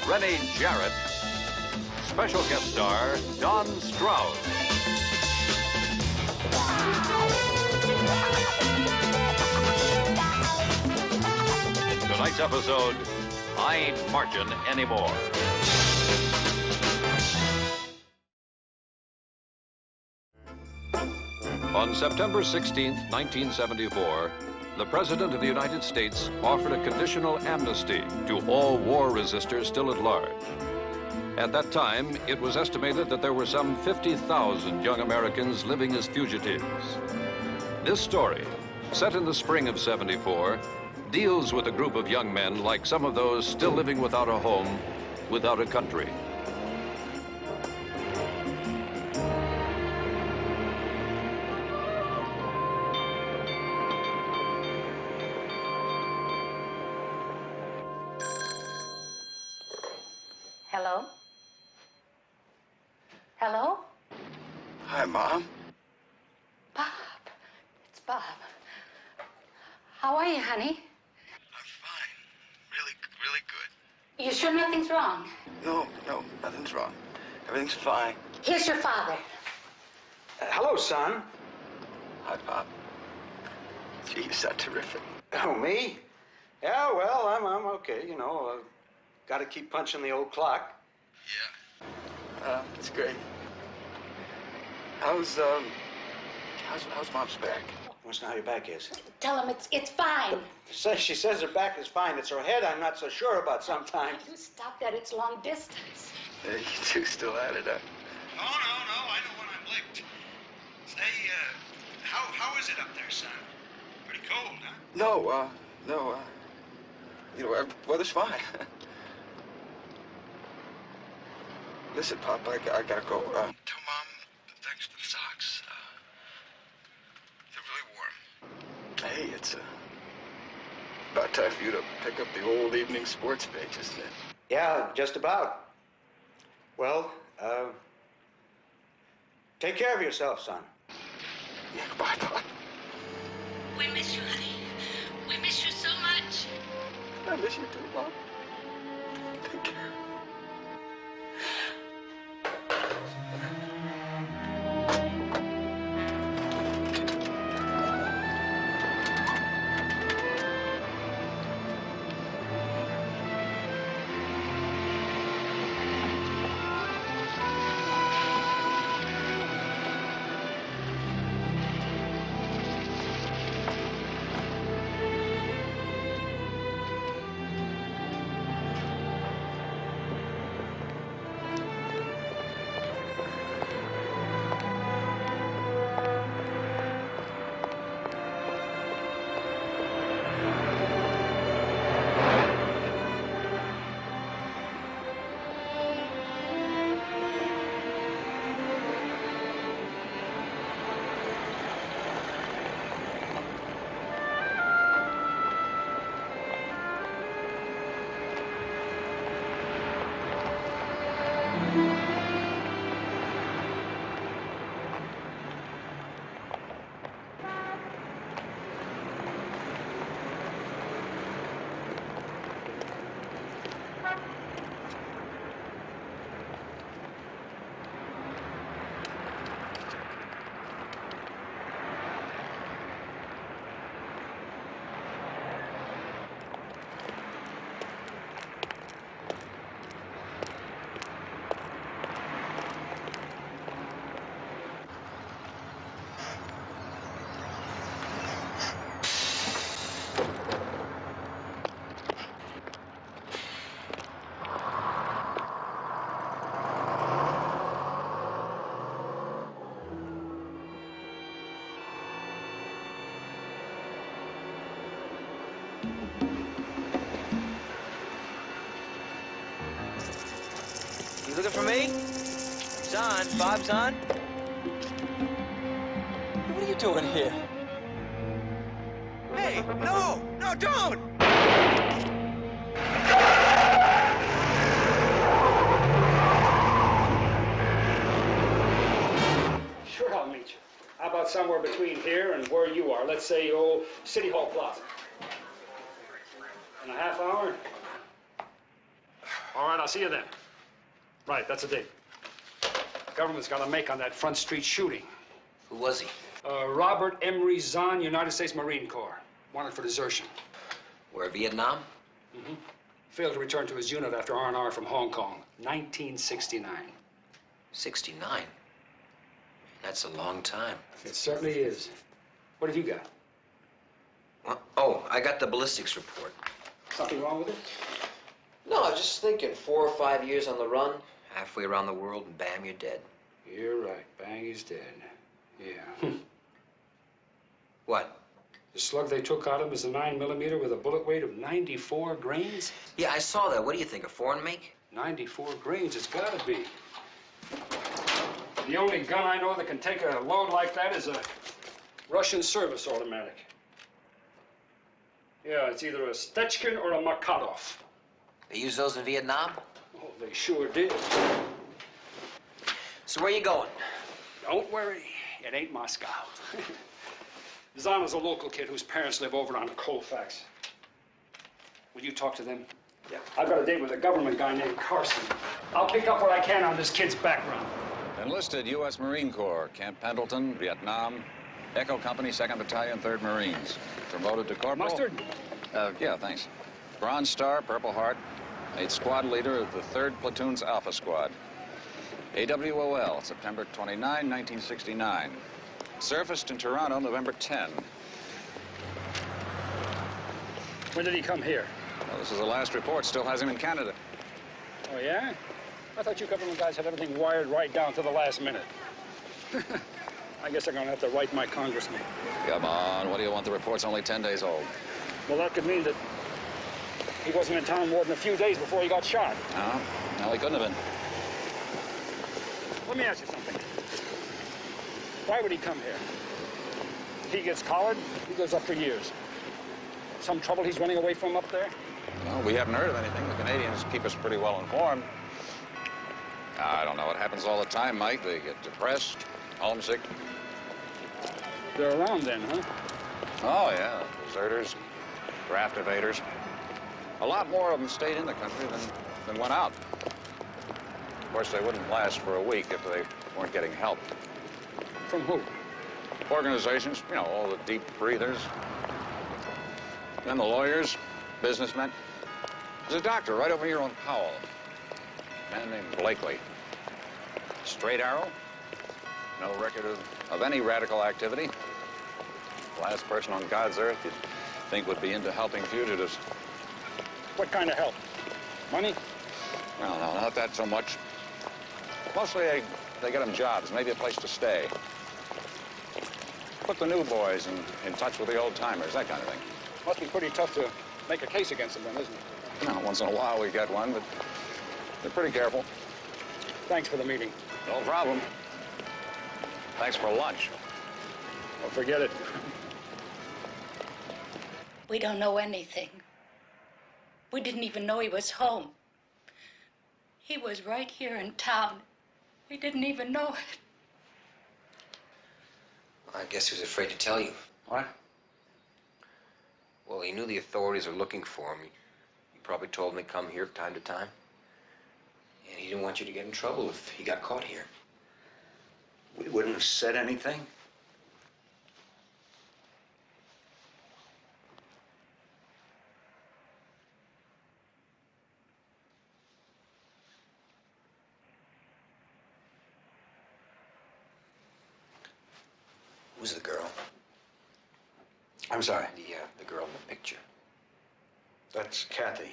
Renee Jarrett, special guest star Don Stroud. Tonight's episode, I Ain't Marching Anymore. On September 16, 1974, the President of the United States offered a conditional amnesty to all war resistors still at large. At that time, it was estimated that there were some 50,000 young Americans living as fugitives. This story, set in the spring of '74, deals with a group of young men like some of those still living without a home, without a country. Hello? Hello? Hi, Mom. Bob. It's Bob. How are you, honey? Really good. You sure nothing's wrong? No, nothing's wrong. Everything's fine. Here's your father. Hello, son. Hi, Pop. Gee, you sound terrific. Oh, me? Yeah, well, I'm okay, you know. Got to keep punching the old clock. That's great. How's Mom's back? Wants to know how your back is. Tell him it's fine. She says her back is fine. It's her head I'm not so sure about sometimes. You stop that. It's long distance. You two still at it, huh? No. I know when I'm licked. Say, how is it up there, son? Pretty cold, huh? No. You know, weather's fine. Listen, Pop, I gotta go. Tell Mom thanks for the socks. They're really warm. Hey, it's about time for you to pick up the old evening sports page, isn't it? Yeah, just about. Well, take care of yourself, son. Yeah, goodbye, Pop. We miss you, honey. We miss you so much. I miss you too, Mom. Take care. You looking for me? He's on. Bob's on. What are you doing here? Hey, no, don't! Sure, I'll meet you. How about somewhere between here and where you are? Let's say old City Hall Plaza. In a half hour? All right, I'll see you then. Right, that's a date. The government's got a make on that Front Street shooting. Who was he? Robert Emery Zahn, United States Marine Corps. Wanted for desertion. Where, Vietnam? Mm-hmm. Failed to return to his unit after R&R from Hong Kong. 1969. 69? That's a long time. It certainly is. What have you got? Oh, I got the ballistics report. Something wrong with it? No, I was just thinking 4 or 5 years on the run, halfway around the world, and bam, you're dead. You're right. Bang, he's dead. Yeah. What? The slug they took out of him is a 9mm with a bullet weight of 94 grains? Yeah, I saw that. What do you think, a foreign make? 94 grains, it's gotta be. The only gun I know that can take a load like that is a Russian service automatic. Yeah, it's either a Stechkin or a Makarov. They used those in Vietnam? Oh, they sure did. So where you going? Don't worry, it ain't Moscow. Zana's a local kid whose parents live over on Colfax. Will you talk to them? Yeah. I've got a date with a government guy named Carson. I'll pick up what I can on this kid's background. Enlisted U.S. Marine Corps, Camp Pendleton, Vietnam, Echo Company, 2nd Battalion, 3rd Marines. Promoted to corporal. Mustard? Yeah, thanks. Bronze Star, Purple Heart. Made squad leader of the 3rd Platoon's Alpha Squad. AWOL, September 29, 1969. Surfaced in Toronto, November 10. When did he come here? Well, this is the last report. Still has him in Canada. Oh, yeah? I thought you government guys had everything wired right down to the last minute. I guess I'm going to have to write my congressman. Come on, what do you want? The report's only 10 days old. Well, that could mean that he wasn't in town more than a few days before he got shot. No, no, he couldn't have been. Let me ask you something. Why would he come here? He gets collared, he goes up for years. Some trouble he's running away from up there? Well, we haven't heard of anything. The Canadians keep us pretty well informed. I don't know. It happens all the time, Mike. They get depressed, homesick. They're around then, huh? Oh, yeah. Deserters, draft evaders. A lot more of them stayed in the country than went out. Of course, they wouldn't last for a week if they weren't getting help. From who? Organizations, you know, all the deep breathers. Then the lawyers, businessmen. There's a doctor right over here on Powell. A man named Blakely. Straight arrow. No record of any radical activity. Last person on God's earth you'd think would be into helping fugitives. What kind of help? Money? Well, no, not that so much. Mostly they get them jobs, maybe a place to stay. Put the new boys in touch with the old-timers, that kind of thing. Must be pretty tough to make a case against them then, isn't it? No, once in a while we get one, but they're pretty careful. Thanks for the meeting. No problem. Thanks for lunch. Well, forget it. We don't know anything. We didn't even know he was home. He was right here in town. We didn't even know it. I guess he was afraid to tell you. What? Well, he knew the authorities were looking for him. He probably told them to come here from time to time. And he didn't want you to get in trouble if he got caught here. We wouldn't have said anything. Who's the girl? I'm sorry. The girl in the picture. That's Kathy.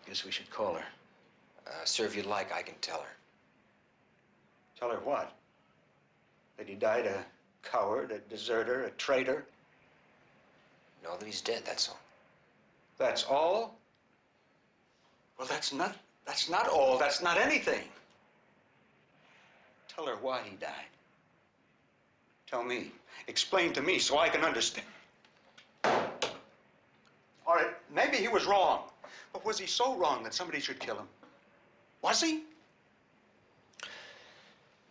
Guess we should call her. Sir, if you'd like, I can tell her. Tell her what? That he died a coward, a deserter, a traitor? No, that he's dead, that's all. That's all? Well, that's not all. That's not anything. Tell her why he died. Tell me. Explain to me so I can understand. All right, maybe he was wrong. But was he so wrong that somebody should kill him? Was he?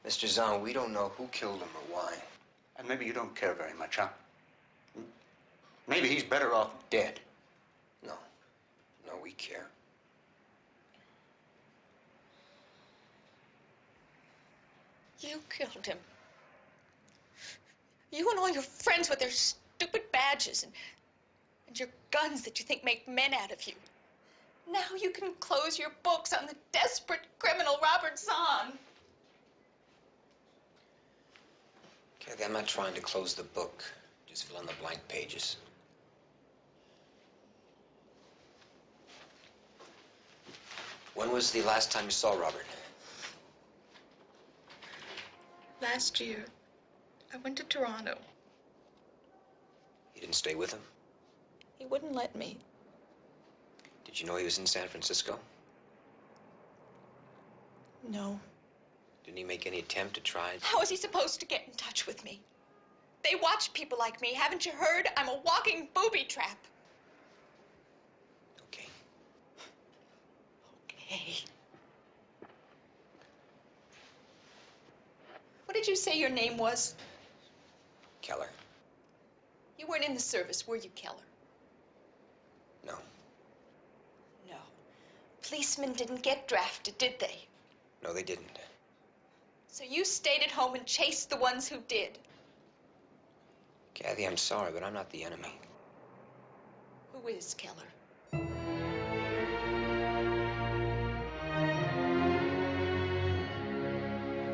Mr. Zahn, we don't know who killed him or why. And maybe you don't care very much, huh? Maybe he's better off dead. No, we care. You killed him. You and all your friends with their stupid badges and your guns that you think make men out of you. Now you can close your books on the desperate criminal Robert Zahn. Kathy, I'm not trying to close the book. Just fill in the blank pages. When was the last time you saw Robert? Last year, I went to Toronto. You didn't stay with him? He wouldn't let me. Did you know he was in San Francisco? No. Didn't he make any attempt to try? How is he supposed to get in touch with me? They watch people like me. Haven't you heard? I'm a walking booby trap. Okay. Okay. What did you say your name was? Keller. You weren't in the service, were you, Keller? No. No. Policemen didn't get drafted, did they? No, they didn't. So you stayed at home and chased the ones who did. Kathy, I'm sorry, but I'm not the enemy. Who is Keller?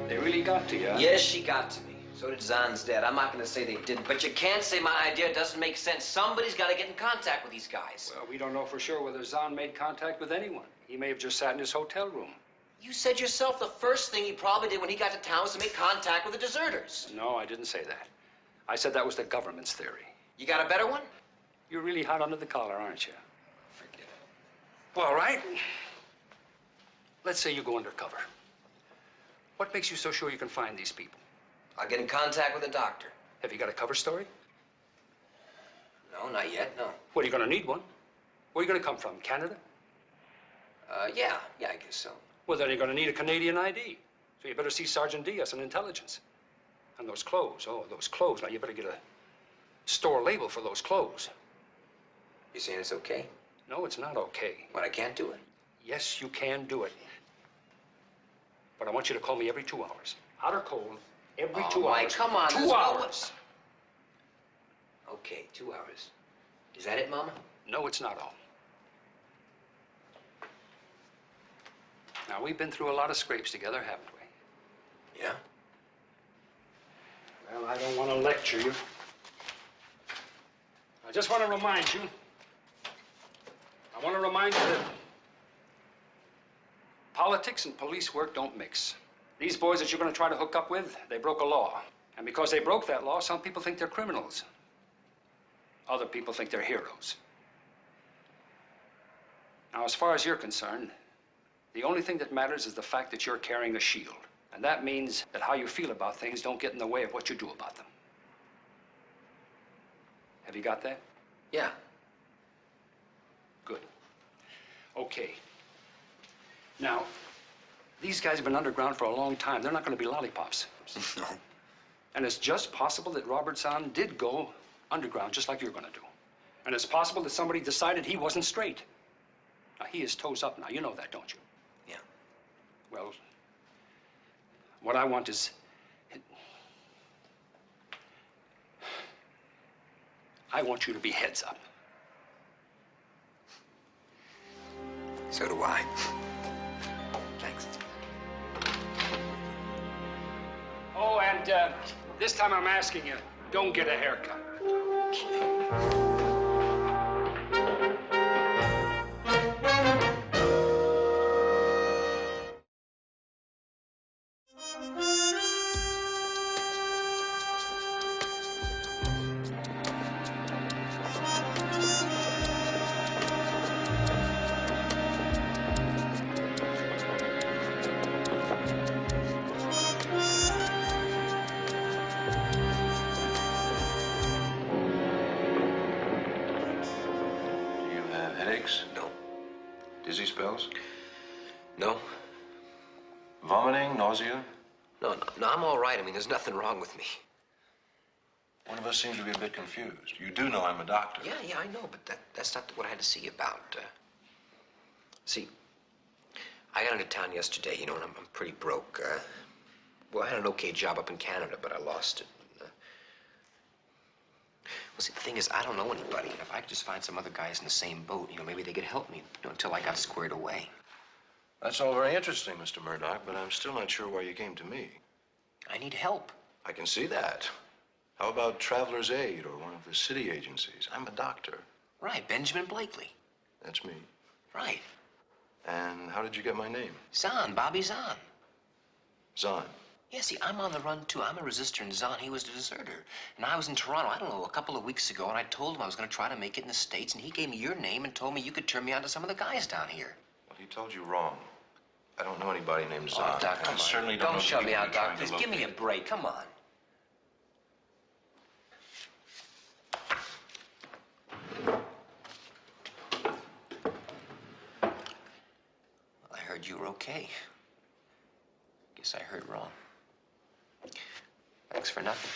They really got to you, huh? Yes, she got to me. So did Zahn's dad. I'm not going to say they didn't, but you can't say my idea doesn't make sense. Somebody's got to get in contact with these guys. Well, we don't know for sure whether Zahn made contact with anyone. He may have just sat in his hotel room. You said yourself the first thing he probably did when he got to town was to make contact with the deserters. No, I didn't say that. I said that was the government's theory. You got a better one? You're really hot under the collar, aren't you? Forget it. All right. Let's say you go undercover. What makes you so sure you can find these people? I'll get in contact with the doctor. Have you got a cover story? No, not yet, no. Well, you're going to need one. Where are you going to come from, Canada? Yeah, I guess so. Well, then you're going to need a Canadian ID. So you better see Sergeant Diaz in intelligence. And those clothes, oh, those clothes. Now, you better get a store label for those clothes. You saying it's okay? No, it's not okay. What, I can't do it? Yes, you can do it. But I want you to call me every 2 hours. Hot or cold, every 2 Mike, hours. come on. 2 hours. Okay, 2 hours. Is that it, Mama? No, it's not all. Now, we've been through a lot of scrapes together, haven't we? Yeah. Well, I don't want to lecture you. I just want to remind you. I want to remind you that politics and police work don't mix. These boys that you're going to try to hook up with, they broke a law. And because they broke that law, some people think they're criminals. Other people think they're heroes. Now, as far as you're concerned, the only thing that matters is the fact that you're carrying a shield. And that means that how you feel about things don't get in the way of what you do about them. Have you got that? Yeah. Good. Okay. Now, these guys have been underground for a long time. They're not going to be lollipops. No. And it's just possible that Robert Zahn did go underground, just like you're going to do. And it's possible that somebody decided he wasn't straight. Now, he is toes up now. You know that, don't you? Yeah. Well, what I want is... I want you to be heads up. So do I. Thanks. Oh, and this time I'm asking you, don't get a haircut. No. Dizzy spells? No? Vomiting, nausea? No, I'm all right. I mean, there's nothing wrong with me. One of us seems to be a bit confused. You do know I'm a doctor. Yeah, I know, but that's not what I had to see you about. See, I got into town yesterday, you know, and I'm pretty broke. Well, I had an okay job up in Canada, but I lost it. Well, see, the thing is, I don't know anybody. If I could just find some other guys in the same boat, you know, maybe they could help me, you know, until I got squared away. That's all very interesting, Mr. Murdoch, but I'm still not sure why you came to me. I need help. I can see that. How about Traveler's Aid or one of the city agencies? I'm a doctor. Right, Benjamin Blakely. That's me. Right. And how did you get my name? Zahn, Bobby Zahn. Zahn. Yeah, see, I'm on the run, too. I'm a resistor, and Zahn, he was a deserter. And I was in Toronto, I don't know, a couple of weeks ago, and I told him I was going to try to make it in the States, and he gave me your name and told me you could turn me on to some of the guys down here. Well, he told you wrong. I don't know anybody named Zahn. Oh, Doc, come on. Certainly don't shut me out, Doc. Please give me a break. Come on. I heard you were okay. Guess I heard wrong. Thanks for nothing.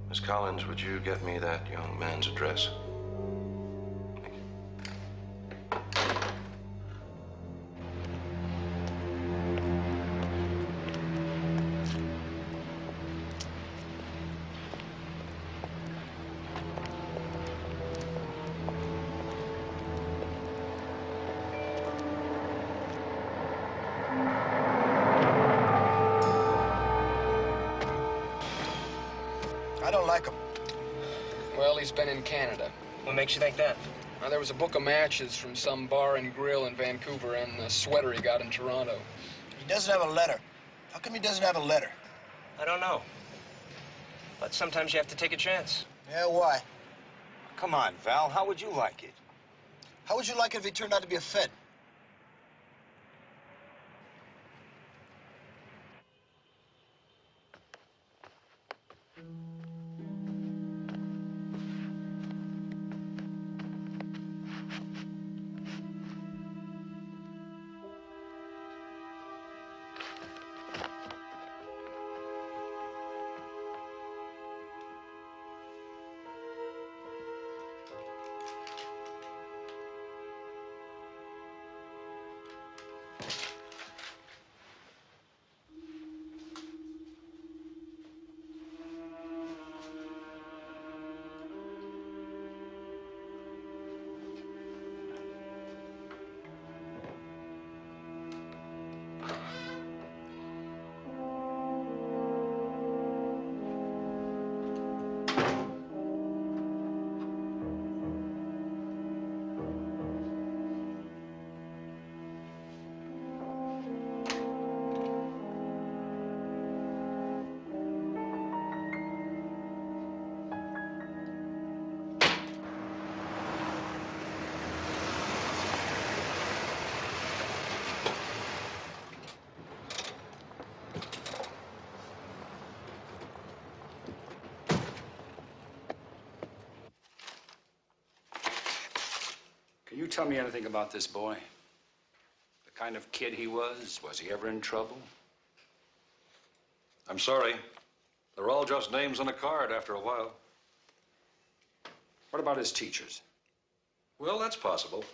Miss Collins, would you get me that young man's address? I don't like him. Well, he's been in Canada. What makes you think that? Now, there was a book of matches from some bar and grill in Vancouver and the sweater he got in Toronto. He doesn't have a letter. How come he doesn't have a letter? I don't know. But sometimes you have to take a chance. Yeah, why? Come on, Val. How would you like it? How would you like it if he turned out to be a Fed? Can you tell me anything about this boy? The kind of kid he was? Was he ever in trouble? I'm sorry. They're all just names on a card after a while. What about his teachers? Well, that's possible.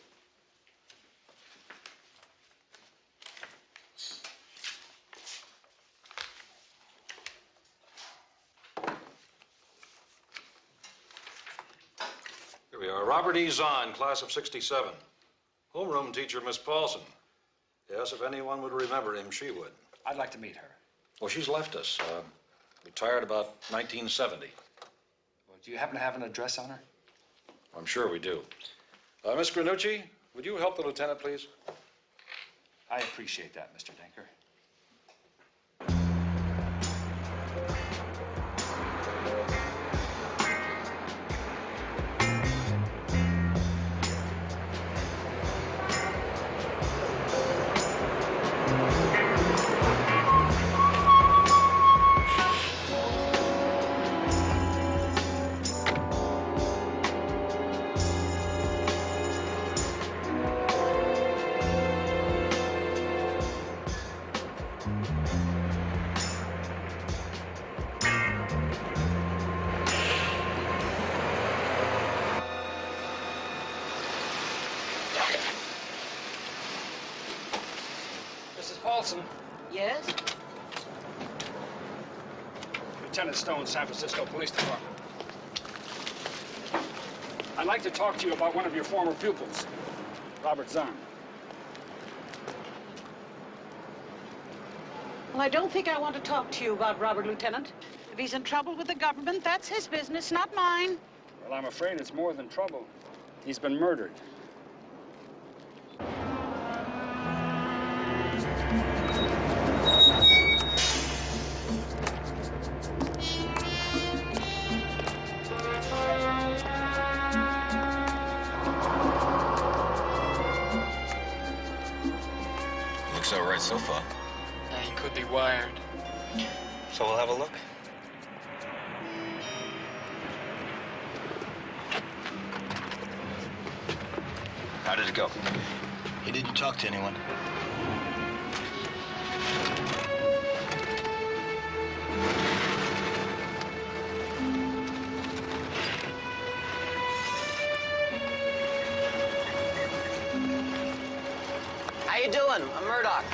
Here we are. Robert E. Zahn, class of '67. Homeroom teacher, Miss Paulson. Yes, if anyone would remember him, she would. I'd like to meet her. Well, she's left us. Retired about 1970. Well, do you happen to have an address on her? I'm sure we do. Miss Granucci, would you help the lieutenant, please? I appreciate that, Mr. Denker. Paulson. Yes? Lieutenant Stone, San Francisco Police Department. I'd like to talk to you about one of your former pupils, Robert Zahn. Well, I don't think I want to talk to you about Robert, Lieutenant. If he's in trouble with the government, that's his business, not mine. Well, I'm afraid it's more than trouble. He's been murdered. Looks all right so far. He could be wired. So we'll have a look. How did it go? He didn't talk to anyone. How you doing? I'm Murdoch.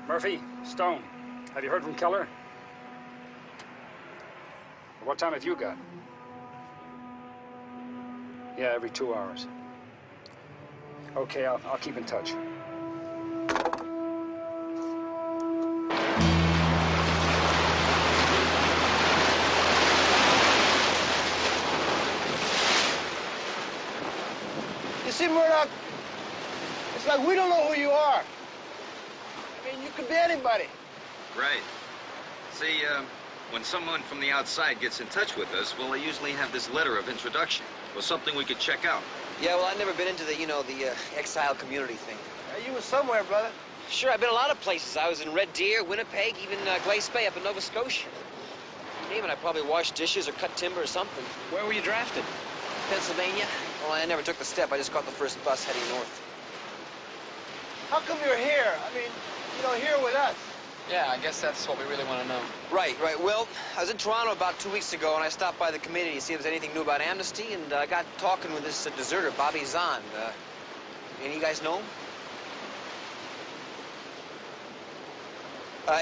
Murphy, Stone, have you heard from Keller? What time have you got? Yeah, every 2 hours. Okay, I'll keep in touch. You see, Murdoch, it's like we don't know who you are. I mean, you could be anybody. Right. See, when someone from the outside gets in touch with us, well, they usually have this letter of introduction or something we could check out. Yeah, well, I've never been into the, the exile community thing. You were somewhere, brother. Sure, I've been a lot of places. I was in Red Deer, Winnipeg, even Glace Bay up in Nova Scotia. You name it, I probably washed dishes or cut timber or something. Where were you drafted? Pennsylvania. Well, I never took the step. I just caught the first bus heading north. How come you're here? I mean, here with us. Yeah, I guess that's what we really want to know. Right. Well, I was in Toronto about 2 weeks ago, and I stopped by the committee to see if there's anything new about amnesty, and I got talking with this deserter, Bobby Zahn. Any of you guys know him?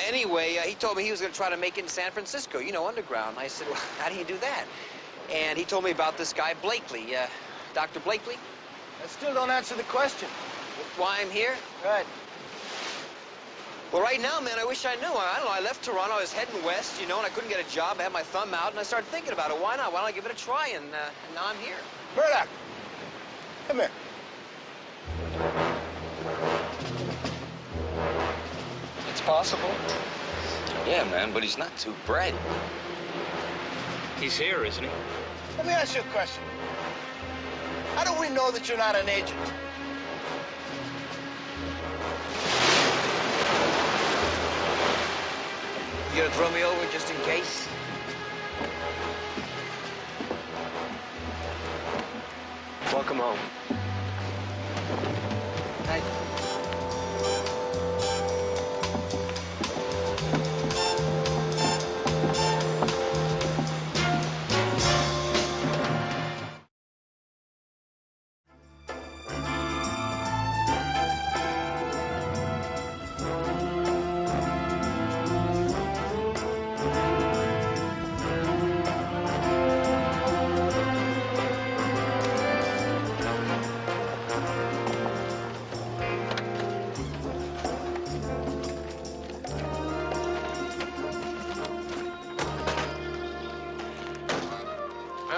Anyway, he told me he was going to try to make it in San Francisco, underground. I said, well, how do you do that? And he told me about this guy, Blakely, Dr. Blakely. That still don't answer the question. Why I'm here? Right. Well, right now, man, I wish I knew. I don't know, I left Toronto, I was heading west, and I couldn't get a job. I had my thumb out, and I started thinking about it. Why not? Why don't I give it a try? And now I'm here. Murdoch, come here. It's possible. Yeah, man, but he's not too bright. He's here, isn't he? Let me ask you a question. How do we know that you're not an agent? You gonna throw me over just in case? Welcome home. Thank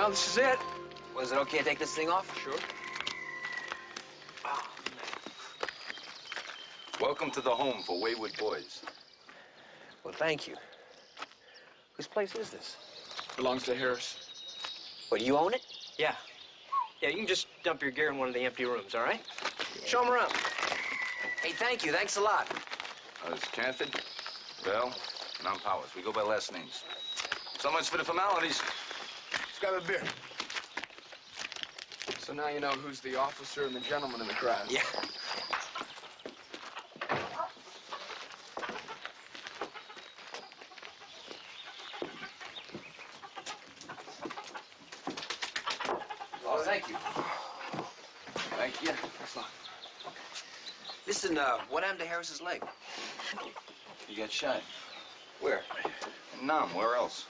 Well, this is it. Was it okay to take this thing off? Sure. Welcome to the home for wayward boys. Well, thank you. Whose place is this? Belongs to Harris. What, you own it? Yeah. Yeah, you can just dump your gear in one of the empty rooms, all right? Show them around. Hey, thank you. Thanks a lot. It's Canford, Bell, and I'm Powers. We go by last names. So much for the formalities. Let's grab a beer. So now you know who's the officer and the gentleman in the crowd. Yeah. Thank you. Thanks a lot. Listen, what happened to Harris's leg? He got shot. Where? Numb. Where else?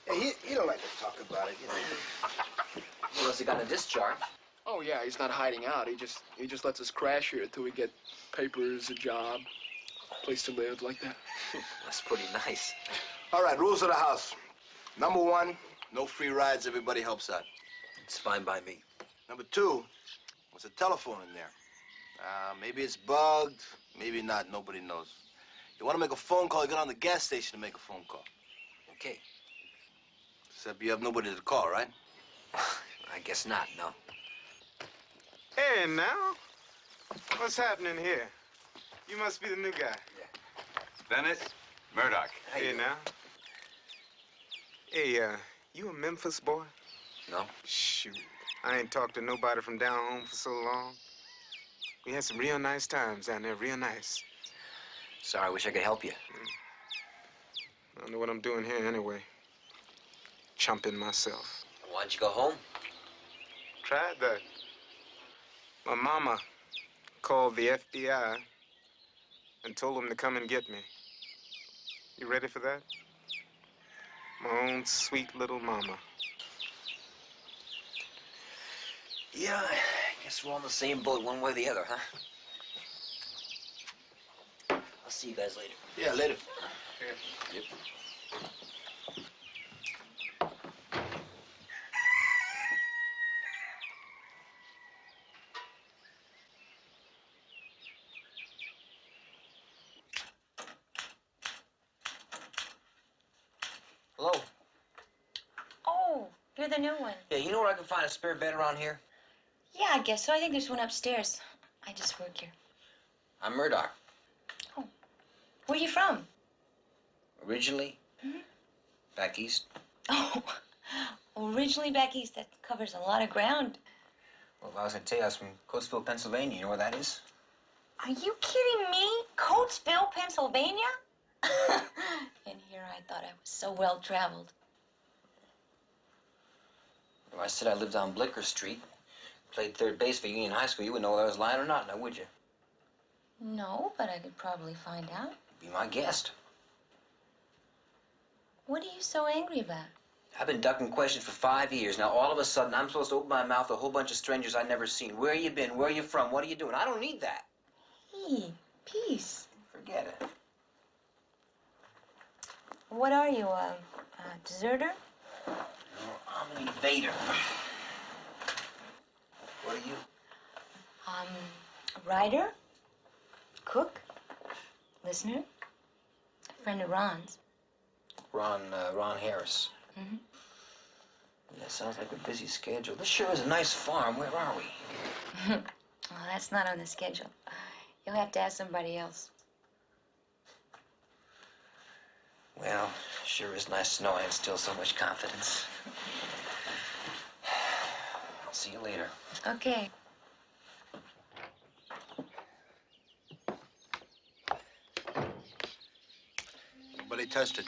Hey, he don't like to talk about it, you know. Unless he got a discharge. Oh, yeah, he's not hiding out. He just lets us crash here till we get papers, a job, place to live, like that. That's pretty nice. All right, rules of the house. Number 1, no free rides. Everybody helps out. It's fine by me. Number 2, there's a telephone in there. Maybe it's bugged, maybe not. Nobody knows. You want to make a phone call, you go down to the gas station to make a phone call. Okay. Except you have nobody to call, right? I guess not, no. Hey, now? What's happening here? You must be the new guy. Bennett, Murdoch. Hey, now. Hey, you a Memphis boy? No. Shoot. I ain't talked to nobody from down home for so long. We had some real nice times down there, real nice. Sorry, I wish I could help you. I don't know what I'm doing here anyway. Chumping myself. Why don't you go home? Tried that. My mama called the FBI and told them to come and get me. You ready for that? My own sweet little mama. Yeah, I guess we're all in the same boat, one way or the other, huh? I'll see you guys later. Yeah, later. Yep. Hello? Oh, you're the new one. Yeah, you know where I can find a spare bed around here? Yeah, I guess so. I think there's one upstairs. I just work here. I'm Murdoch. Where are you from? Originally, back east. Oh, originally back east. That covers a lot of ground. Well, if I was going to tell you, I was from Coatesville, Pennsylvania. You know where that is? Are you kidding me? Coatesville, Pennsylvania? And here I thought I was so well traveled. If I said I lived on Blicker Street, played third base for Union High School, you would know whether I was lying or not, now would you? No, but I could probably find out. Be my guest. What are you so angry about? I've been ducking questions for 5 years. Now, all of a sudden, I'm supposed to open my mouth to a whole bunch of strangers I've never seen. Where you been? Where you from? What are you doing? I don't need that. Hey, peace. Forget it. What are you, a deserter? No, I'm an invader. What are you? A writer, cook, listener, a friend of Ron's. Ron Harris. Mm-hmm. That sounds like a busy schedule. This sure is a nice farm. Where are we? Well, that's not on the schedule. You'll have to ask somebody else. Well, sure is nice to know I instill so much confidence. I'll see you later. Okay. Nobody touched it.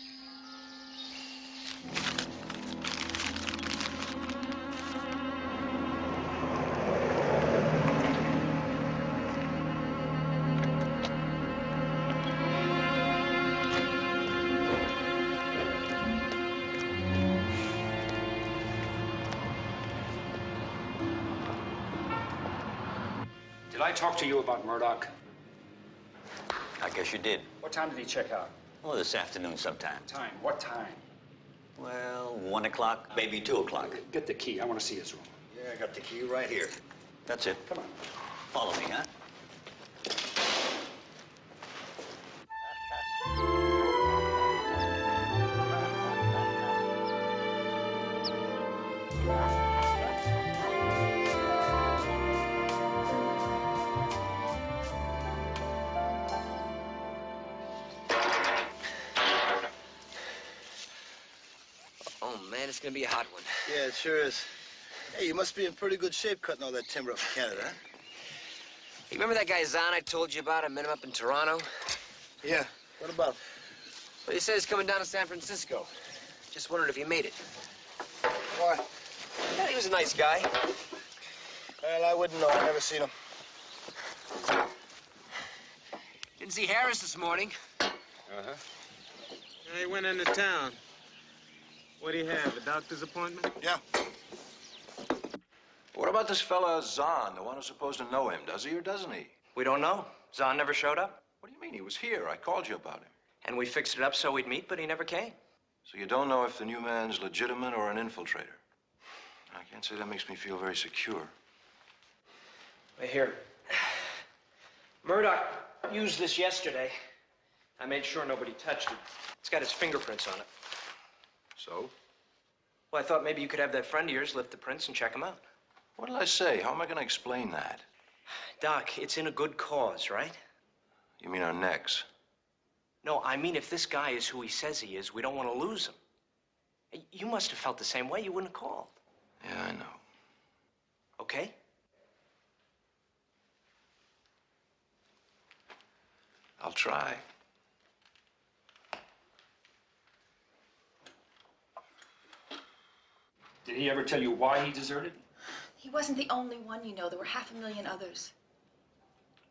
Did I talk to you about Murdoch? I guess you did. What time did he check out? Well, this afternoon sometime. Time? What time? Well, 1 o'clock, maybe 2 o'clock. Get the key. I want to see his room. Yeah, I got the key right here. That's it. Come on. Follow me, huh? Oh, man, it's gonna be a hot one. Yeah, it sure is. Hey, you must be in pretty good shape cutting all that timber up in Canada, huh? You remember that guy Zahn I told you about? I met him up in Toronto. Yeah. What about? Well, he said he's coming down to San Francisco. Just wondered if he made it. Why? Yeah, he was a nice guy. Well, I wouldn't know. I never seen him. Didn't see Harris this morning. Uh-huh. He went into town. What do you have, a doctor's appointment? Yeah. What about this fella Zahn, the one who's supposed to know him? Does he or doesn't he? We don't know. Zahn never showed up. What do you mean? He was here. I called you about him. And we fixed it up so we'd meet, but he never came. So you don't know if the new man's legitimate or an infiltrator? I can't say that makes me feel very secure. Here. Murdoch used this yesterday. I made sure nobody touched it. It's got his fingerprints on it. So? Well, I thought maybe you could have that friend of yours lift the prints and check them out. What did I say? How am I going to explain that? Doc, it's in a good cause, right? You mean our necks? No, I mean if this guy is who he says he is, we don't want to lose him. You must have felt the same way. You wouldn't have called. Yeah, I know. Okay? I'll try. Did he ever tell you why he deserted? He wasn't the only one, you know. There were 500,000 others.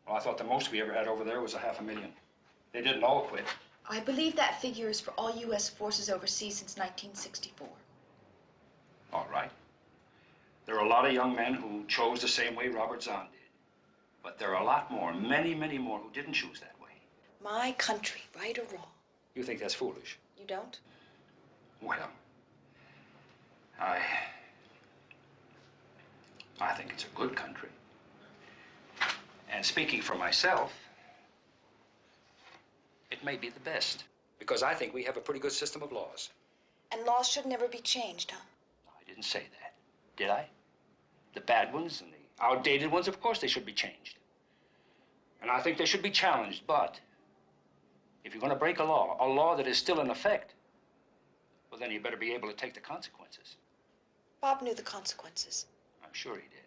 Well, I thought the most we ever had over there was 500,000. They didn't all quit. I believe that figure is for all U.S. forces overseas since 1964. All right. There are a lot of young men who chose the same way Robert Zahn did. But there are a lot more, many, many more, who didn't choose that way. My country, right or wrong? You think that's foolish? You don't? Well, I think it's a good country. And speaking for myself, it may be the best. Because I think we have a pretty good system of laws. And laws should never be changed, huh? I didn't say that, did I? The bad ones and the outdated ones, of course they should be changed. And I think they should be challenged, but if you're going to break a law that is still in effect, well, then you better be able to take the consequences. Bob knew the consequences. I'm sure he did.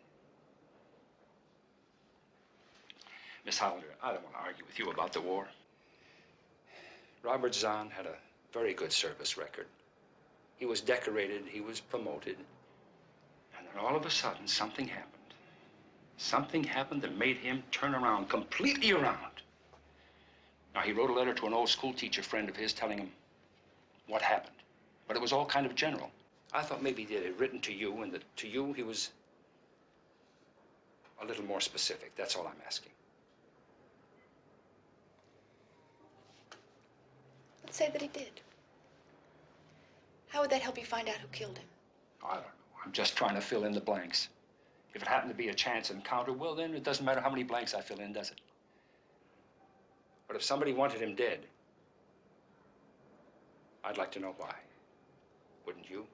Miss Hollander, I don't want to argue with you about the war. Robert Zahn had a very good service record. He was decorated, he was promoted. And then all of a sudden, something happened. Something happened that made him turn around, completely around. Now, he wrote a letter to an old school teacher friend of his telling him what happened. But it was all kind of general. I thought maybe he had written to you, and that to you he was a little more specific. That's all I'm asking. Let's say that he did. How would that help you find out who killed him? I don't know. I'm just trying to fill in the blanks. If it happened to be a chance encounter, well, then it doesn't matter how many blanks I fill in, does it? But if somebody wanted him dead, I'd like to know why. Wouldn't you?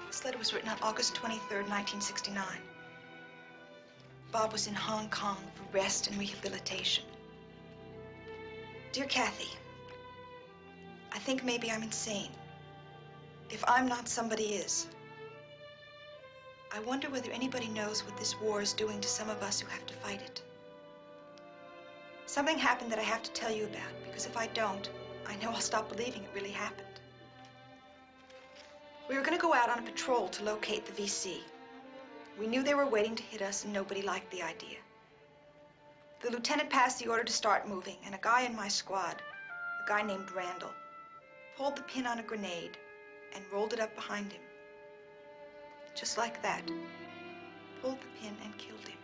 This letter was written on August 23rd, 1969. Bob was in Hong Kong for rest and rehabilitation. Dear Kathy, I think maybe I'm insane. If I'm not, somebody is. I wonder whether anybody knows what this war is doing to some of us who have to fight it. Something happened that I have to tell you about, because if I don't, I know I'll stop believing it really happened. We were going to go out on a patrol to locate the VC. We knew they were waiting to hit us, and nobody liked the idea. The lieutenant passed the order to start moving, and a guy in my squad, a guy named Randall, pulled the pin on a grenade and rolled it up behind him. Just like that. Pulled the pin and killed him.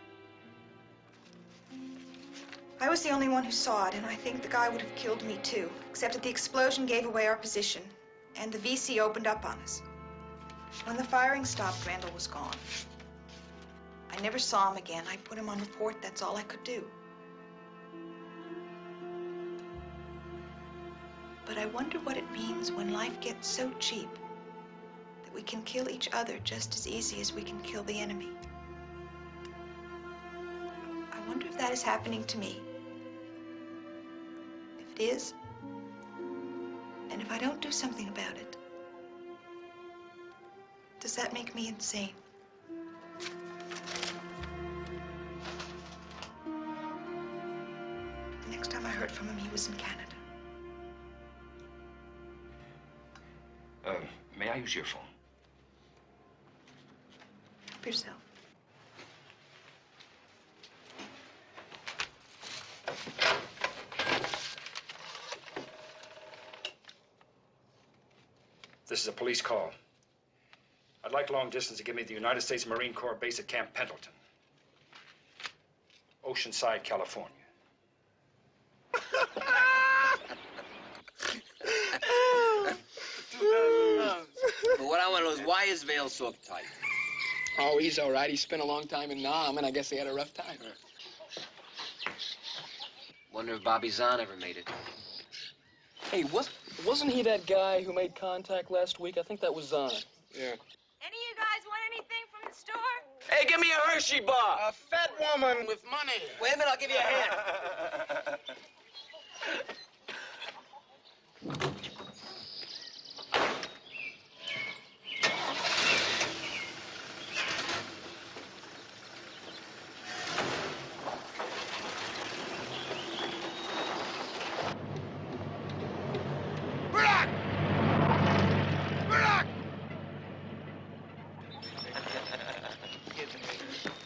I was the only one who saw it, and I think the guy would have killed me too, except that the explosion gave away our position, and the VC opened up on us. When the firing stopped, Randall was gone. I never saw him again. I put him on report. That's all I could do. But I wonder what it means when life gets so cheap that we can kill each other just as easy as we can kill the enemy. I wonder if that is happening to me. If it is, and if I don't do something about it, does that make me insane? The next time I heard from him, he was in Canada. May I use your phone? Help yourself. This is a police call. I'd like long distance to give me the United States Marine Corps base at Camp Pendleton, Oceanside, California. But what I want to know is why is Vail so uptight? Oh, he's all right. He spent a long time in Nam, and I guess they had a rough time. Wonder if Bobby Zahn ever made it. Hey, wasn't he that guy who made contact last week? I think that was Zahn. Yeah. Any of you guys want anything from the store? Hey, give me a Hershey bar. A fat woman with money. Wait a minute, I'll give you a hand.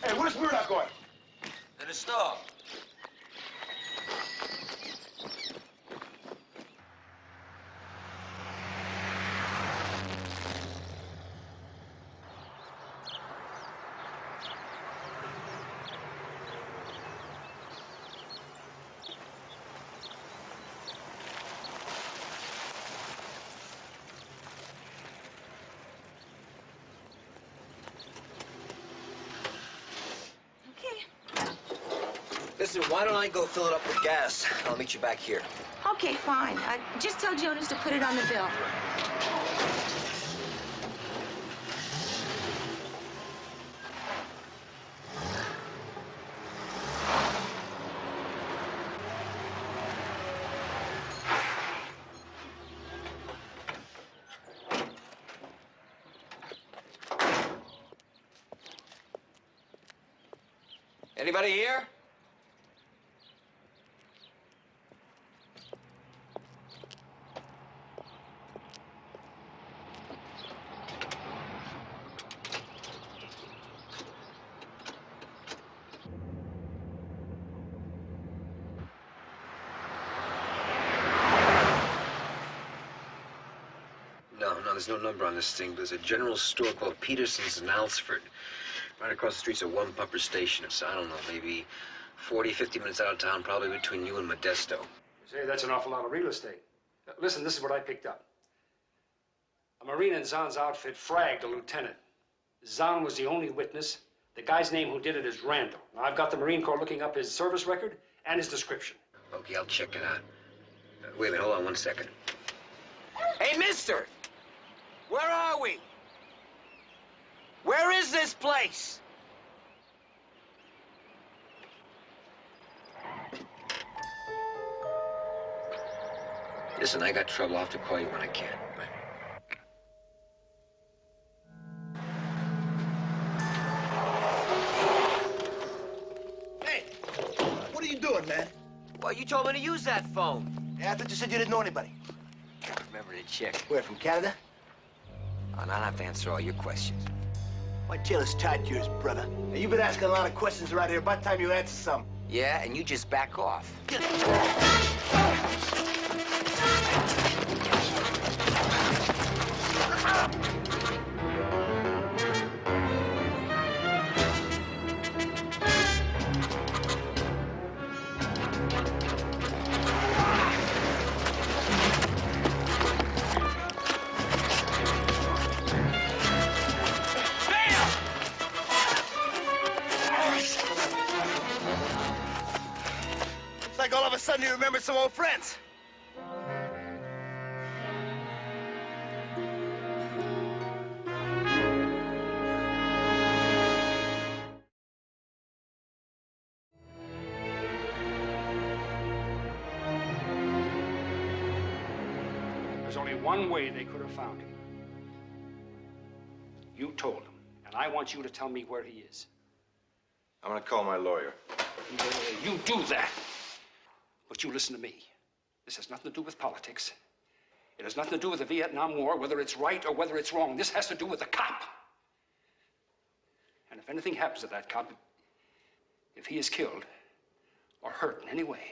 Hey, where's Murdoch going? To the store. Listen, why don't I go fill it up with gas? I'll meet you back here. Okay, fine. Just tell Jonas to put it on the bill. Anybody here? No, there's no number on this thing. There's a general store called Peterson's in Alsford. Right across the street's a one-pumper station. It's, I don't know, maybe 40, 50 minutes out of town, probably between you and Modesto. Say, that's an awful lot of real estate. Listen, this is what I picked up. A Marine in Zahn's outfit fragged a lieutenant. Zahn was the only witness. The guy's name who did it is Randall. Now, I've got the Marine Corps looking up his service record and his description. Okay, I'll check it out. Wait a minute, hold on 1 second. Hey, mister! Where are we? Where is this place? Listen, I got trouble. I'll have to call you when I can. Hey, what are you doing, man? Well, you told me to use that phone. Yeah, I thought you said you didn't know anybody. Remember to check. Where, from Canada? And I'll have to answer all your questions. My tail is tied to yours, brother. Now, you've been asking a lot of questions around here. About time you answer some. Yeah, and you just back off. It's like all of a sudden you remembered some old friends. There's only one way they could have found him. You told them, and I want you to tell me where he is. I'm going to call my lawyer. You do that. But you listen to me. This has nothing to do with politics. It has nothing to do with the Vietnam War, whether it's right or whether it's wrong. This has to do with the cop. And if anything happens to that cop, if he is killed or hurt in any way,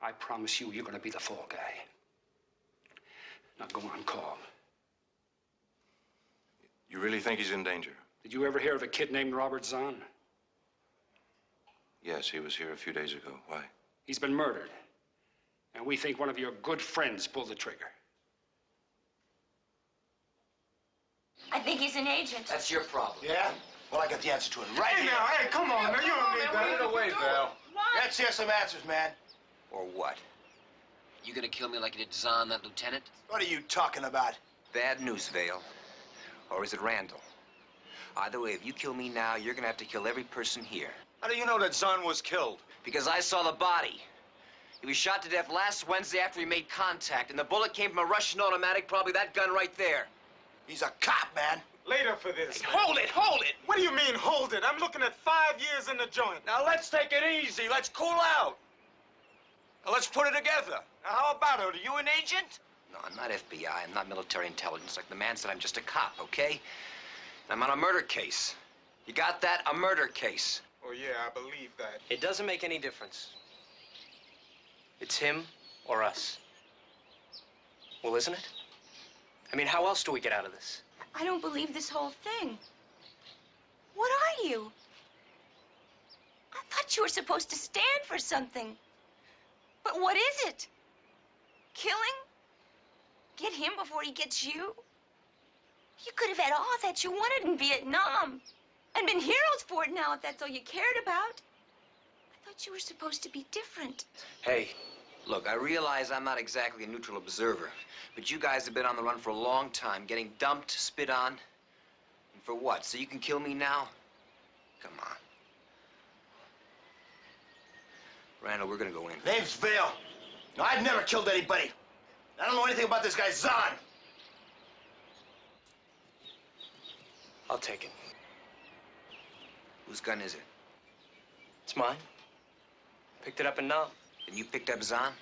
I promise you, you're going to be the fall guy. Now go on, call. You really think he's in danger? Did you ever hear of a kid named Robert Zahn? Yes, he was here a few days ago. Why? He's been murdered. And we think one of your good friends pulled the trigger. I think he's an agent. That's your problem. Yeah? Well, I got the answer to it right Hey, here. now, hey, come on, man. You don't need that. Get it away, Val. Let's hear some answers, man. Or what? You gonna kill me like you did Zahn, that lieutenant? What are you talking about? Bad news, Vale. Or is it Randall? Either way, if you kill me now, you're gonna have to kill every person here. How do you know that Zahn was killed? Because I saw the body. He was shot to death last Wednesday after he made contact, and the bullet came from a Russian automatic, probably that gun right there. He's a cop, man. Later for this. Hey, hold it, hold it! What do you mean, hold it? I'm looking at 5 years in the joint. Now, let's take it easy. Let's cool out. Now, let's put it together. Now, how about it? Are you an agent? No, I'm not FBI. I'm not military intelligence. Like the man said, I'm just a cop, okay? I'm on a murder case. You got that? A murder case. Oh, yeah, I believe that. It doesn't make any difference. It's him or us. Well, isn't it? I mean, how else do we get out of this? I don't believe this whole thing. What are you? I thought you were supposed to stand for something. But what is it? Killing? Get him before he gets you? You could have had all that you wanted in Vietnam and been heroes for it now if that's all you cared about. I thought you were supposed to be different. Hey, look, I realize I'm not exactly a neutral observer, but you guys have been on the run for a long time, getting dumped, spit on. And for what? So you can kill me now? Come on. Randall, we're gonna go in. Name's Vale. No, I've never killed anybody. I don't know anything about this guy, Zahn. I'll take it. Whose gun is it? It's mine. Picked it up in Nam. And you picked up Zahn?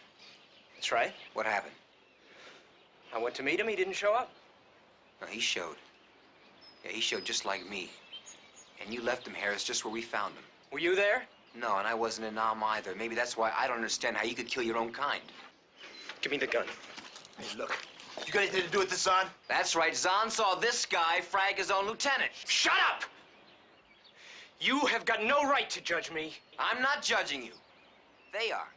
That's right. What happened? I went to meet him. He didn't show up. No, he showed. Yeah, he showed just like me. And you left him, Harris, just where we found him. Were you there? No, and I wasn't in Nam either. Maybe that's why I don't understand how you could kill your own kind. Give me the gun. Hey, look. You got anything to do with this, Zahn? That's right. Zahn saw this guy frag his own lieutenant. Shut up! You have got no right to judge me. I'm not judging you. They are.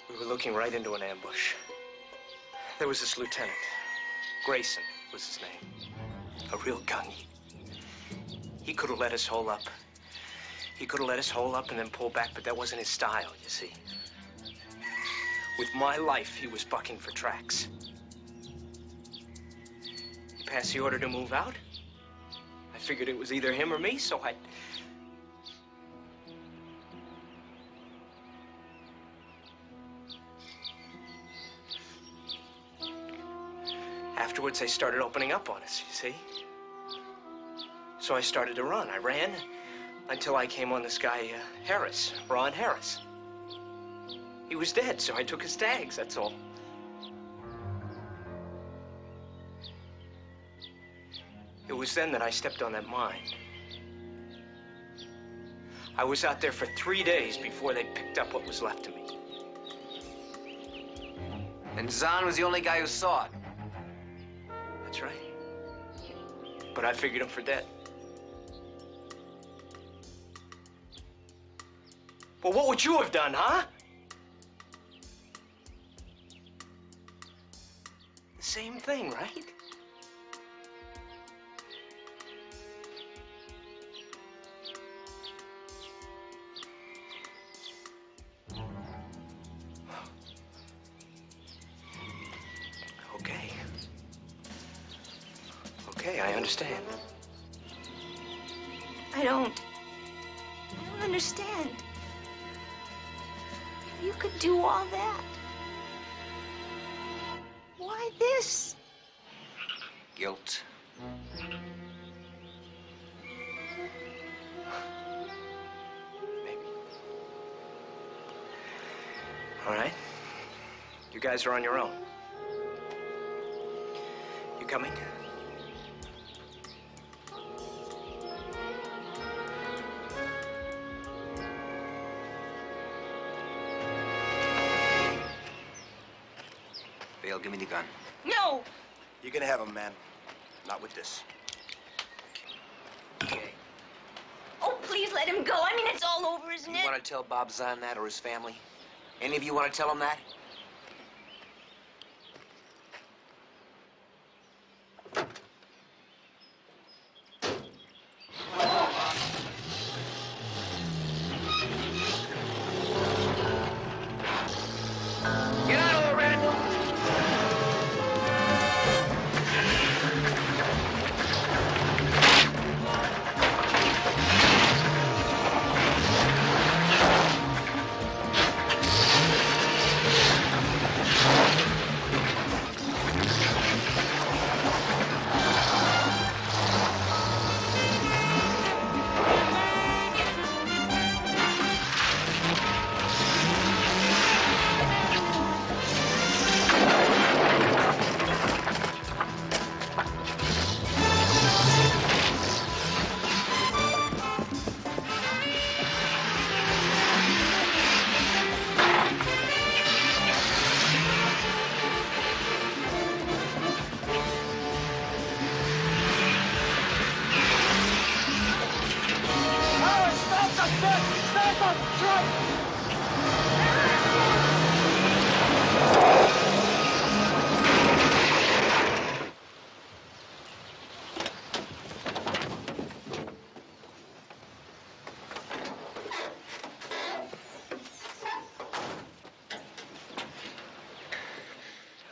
We were looking right into an ambush. There was this lieutenant. Grayson was his name. A real gun. He could have let us hole up. He could have let us hole up and then pull back, but that wasn't his style, you see. With my life, he was bucking for tracks. He passed the order to move out. I figured it was either him or me, so I... Afterwards, they started opening up on us, you see. So I started to run. I ran until I came on this guy, Harris, Ron Harris. He was dead, so I took his tags, that's all. It was then that I stepped on that mine. I was out there for 3 days before they picked up what was left of me. And Zahn was the only guy who saw it. That's right. But I figured him for dead. Well, what would you have done, huh? The same thing, right? Okay. okay. I understand. I don't understand. If you could do all that, why this? Guilt. Maybe. All right. You guys are on your own. You coming? Vale, give me the gun. No! You can have him, man. Not with this. Okay. Oh, please let him go. I mean, it's all over, isn't You it? want to tell Bob Zahn that or his family? Any of you want to tell him that? Get out of there, Randall!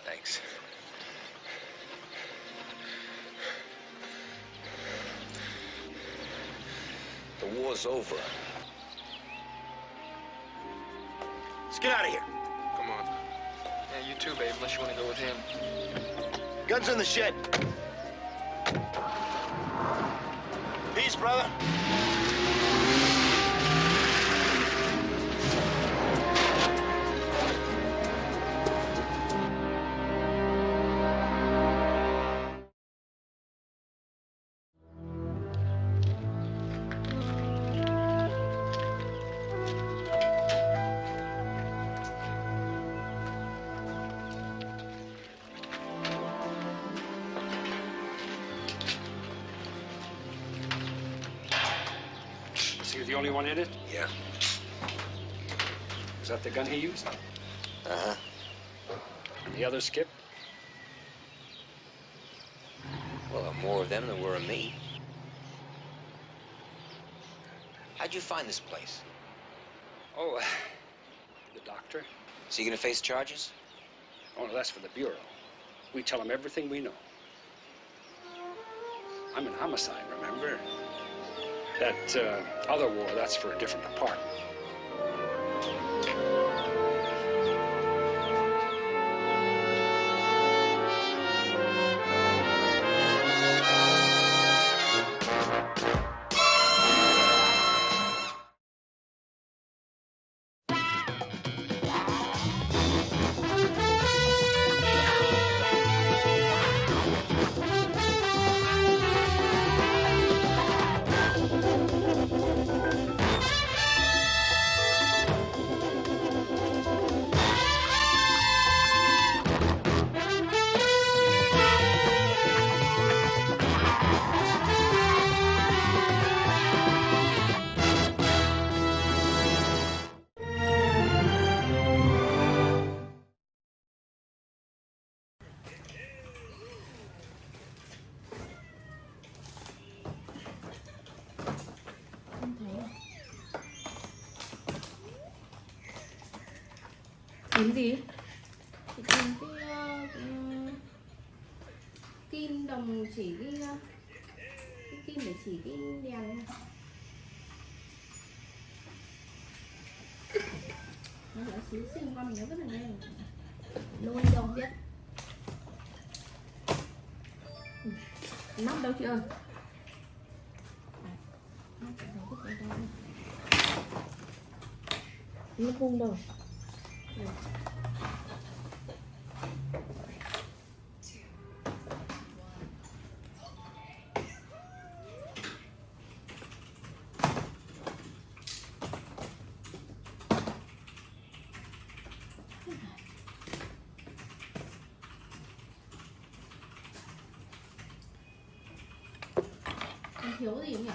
Thanks. The war's over. Let's get out of here. Come on. Yeah, you too, babe, unless you want to go with him. Guns in the shed. Peace, brother. So you're the only one in it? Yeah. Is that the gun he used? Uh-huh. And the other Skip? Well, there are more of them than were of me. How'd you find this place? Oh, the doctor. So you gonna face charges? Oh, no, that's for the Bureau. We tell them everything we know. I'm in homicide, remember? That other war, that's for a different department. Tin gì? Tin tin đồng chỉ cái kim để chỉ cái đèn. Nó là xíu xinh con mình nó rất là đen. Lôi đâu biết. Nắp đâu chị ơi. Nó vung đâu. Thiếu gì không nhỉ?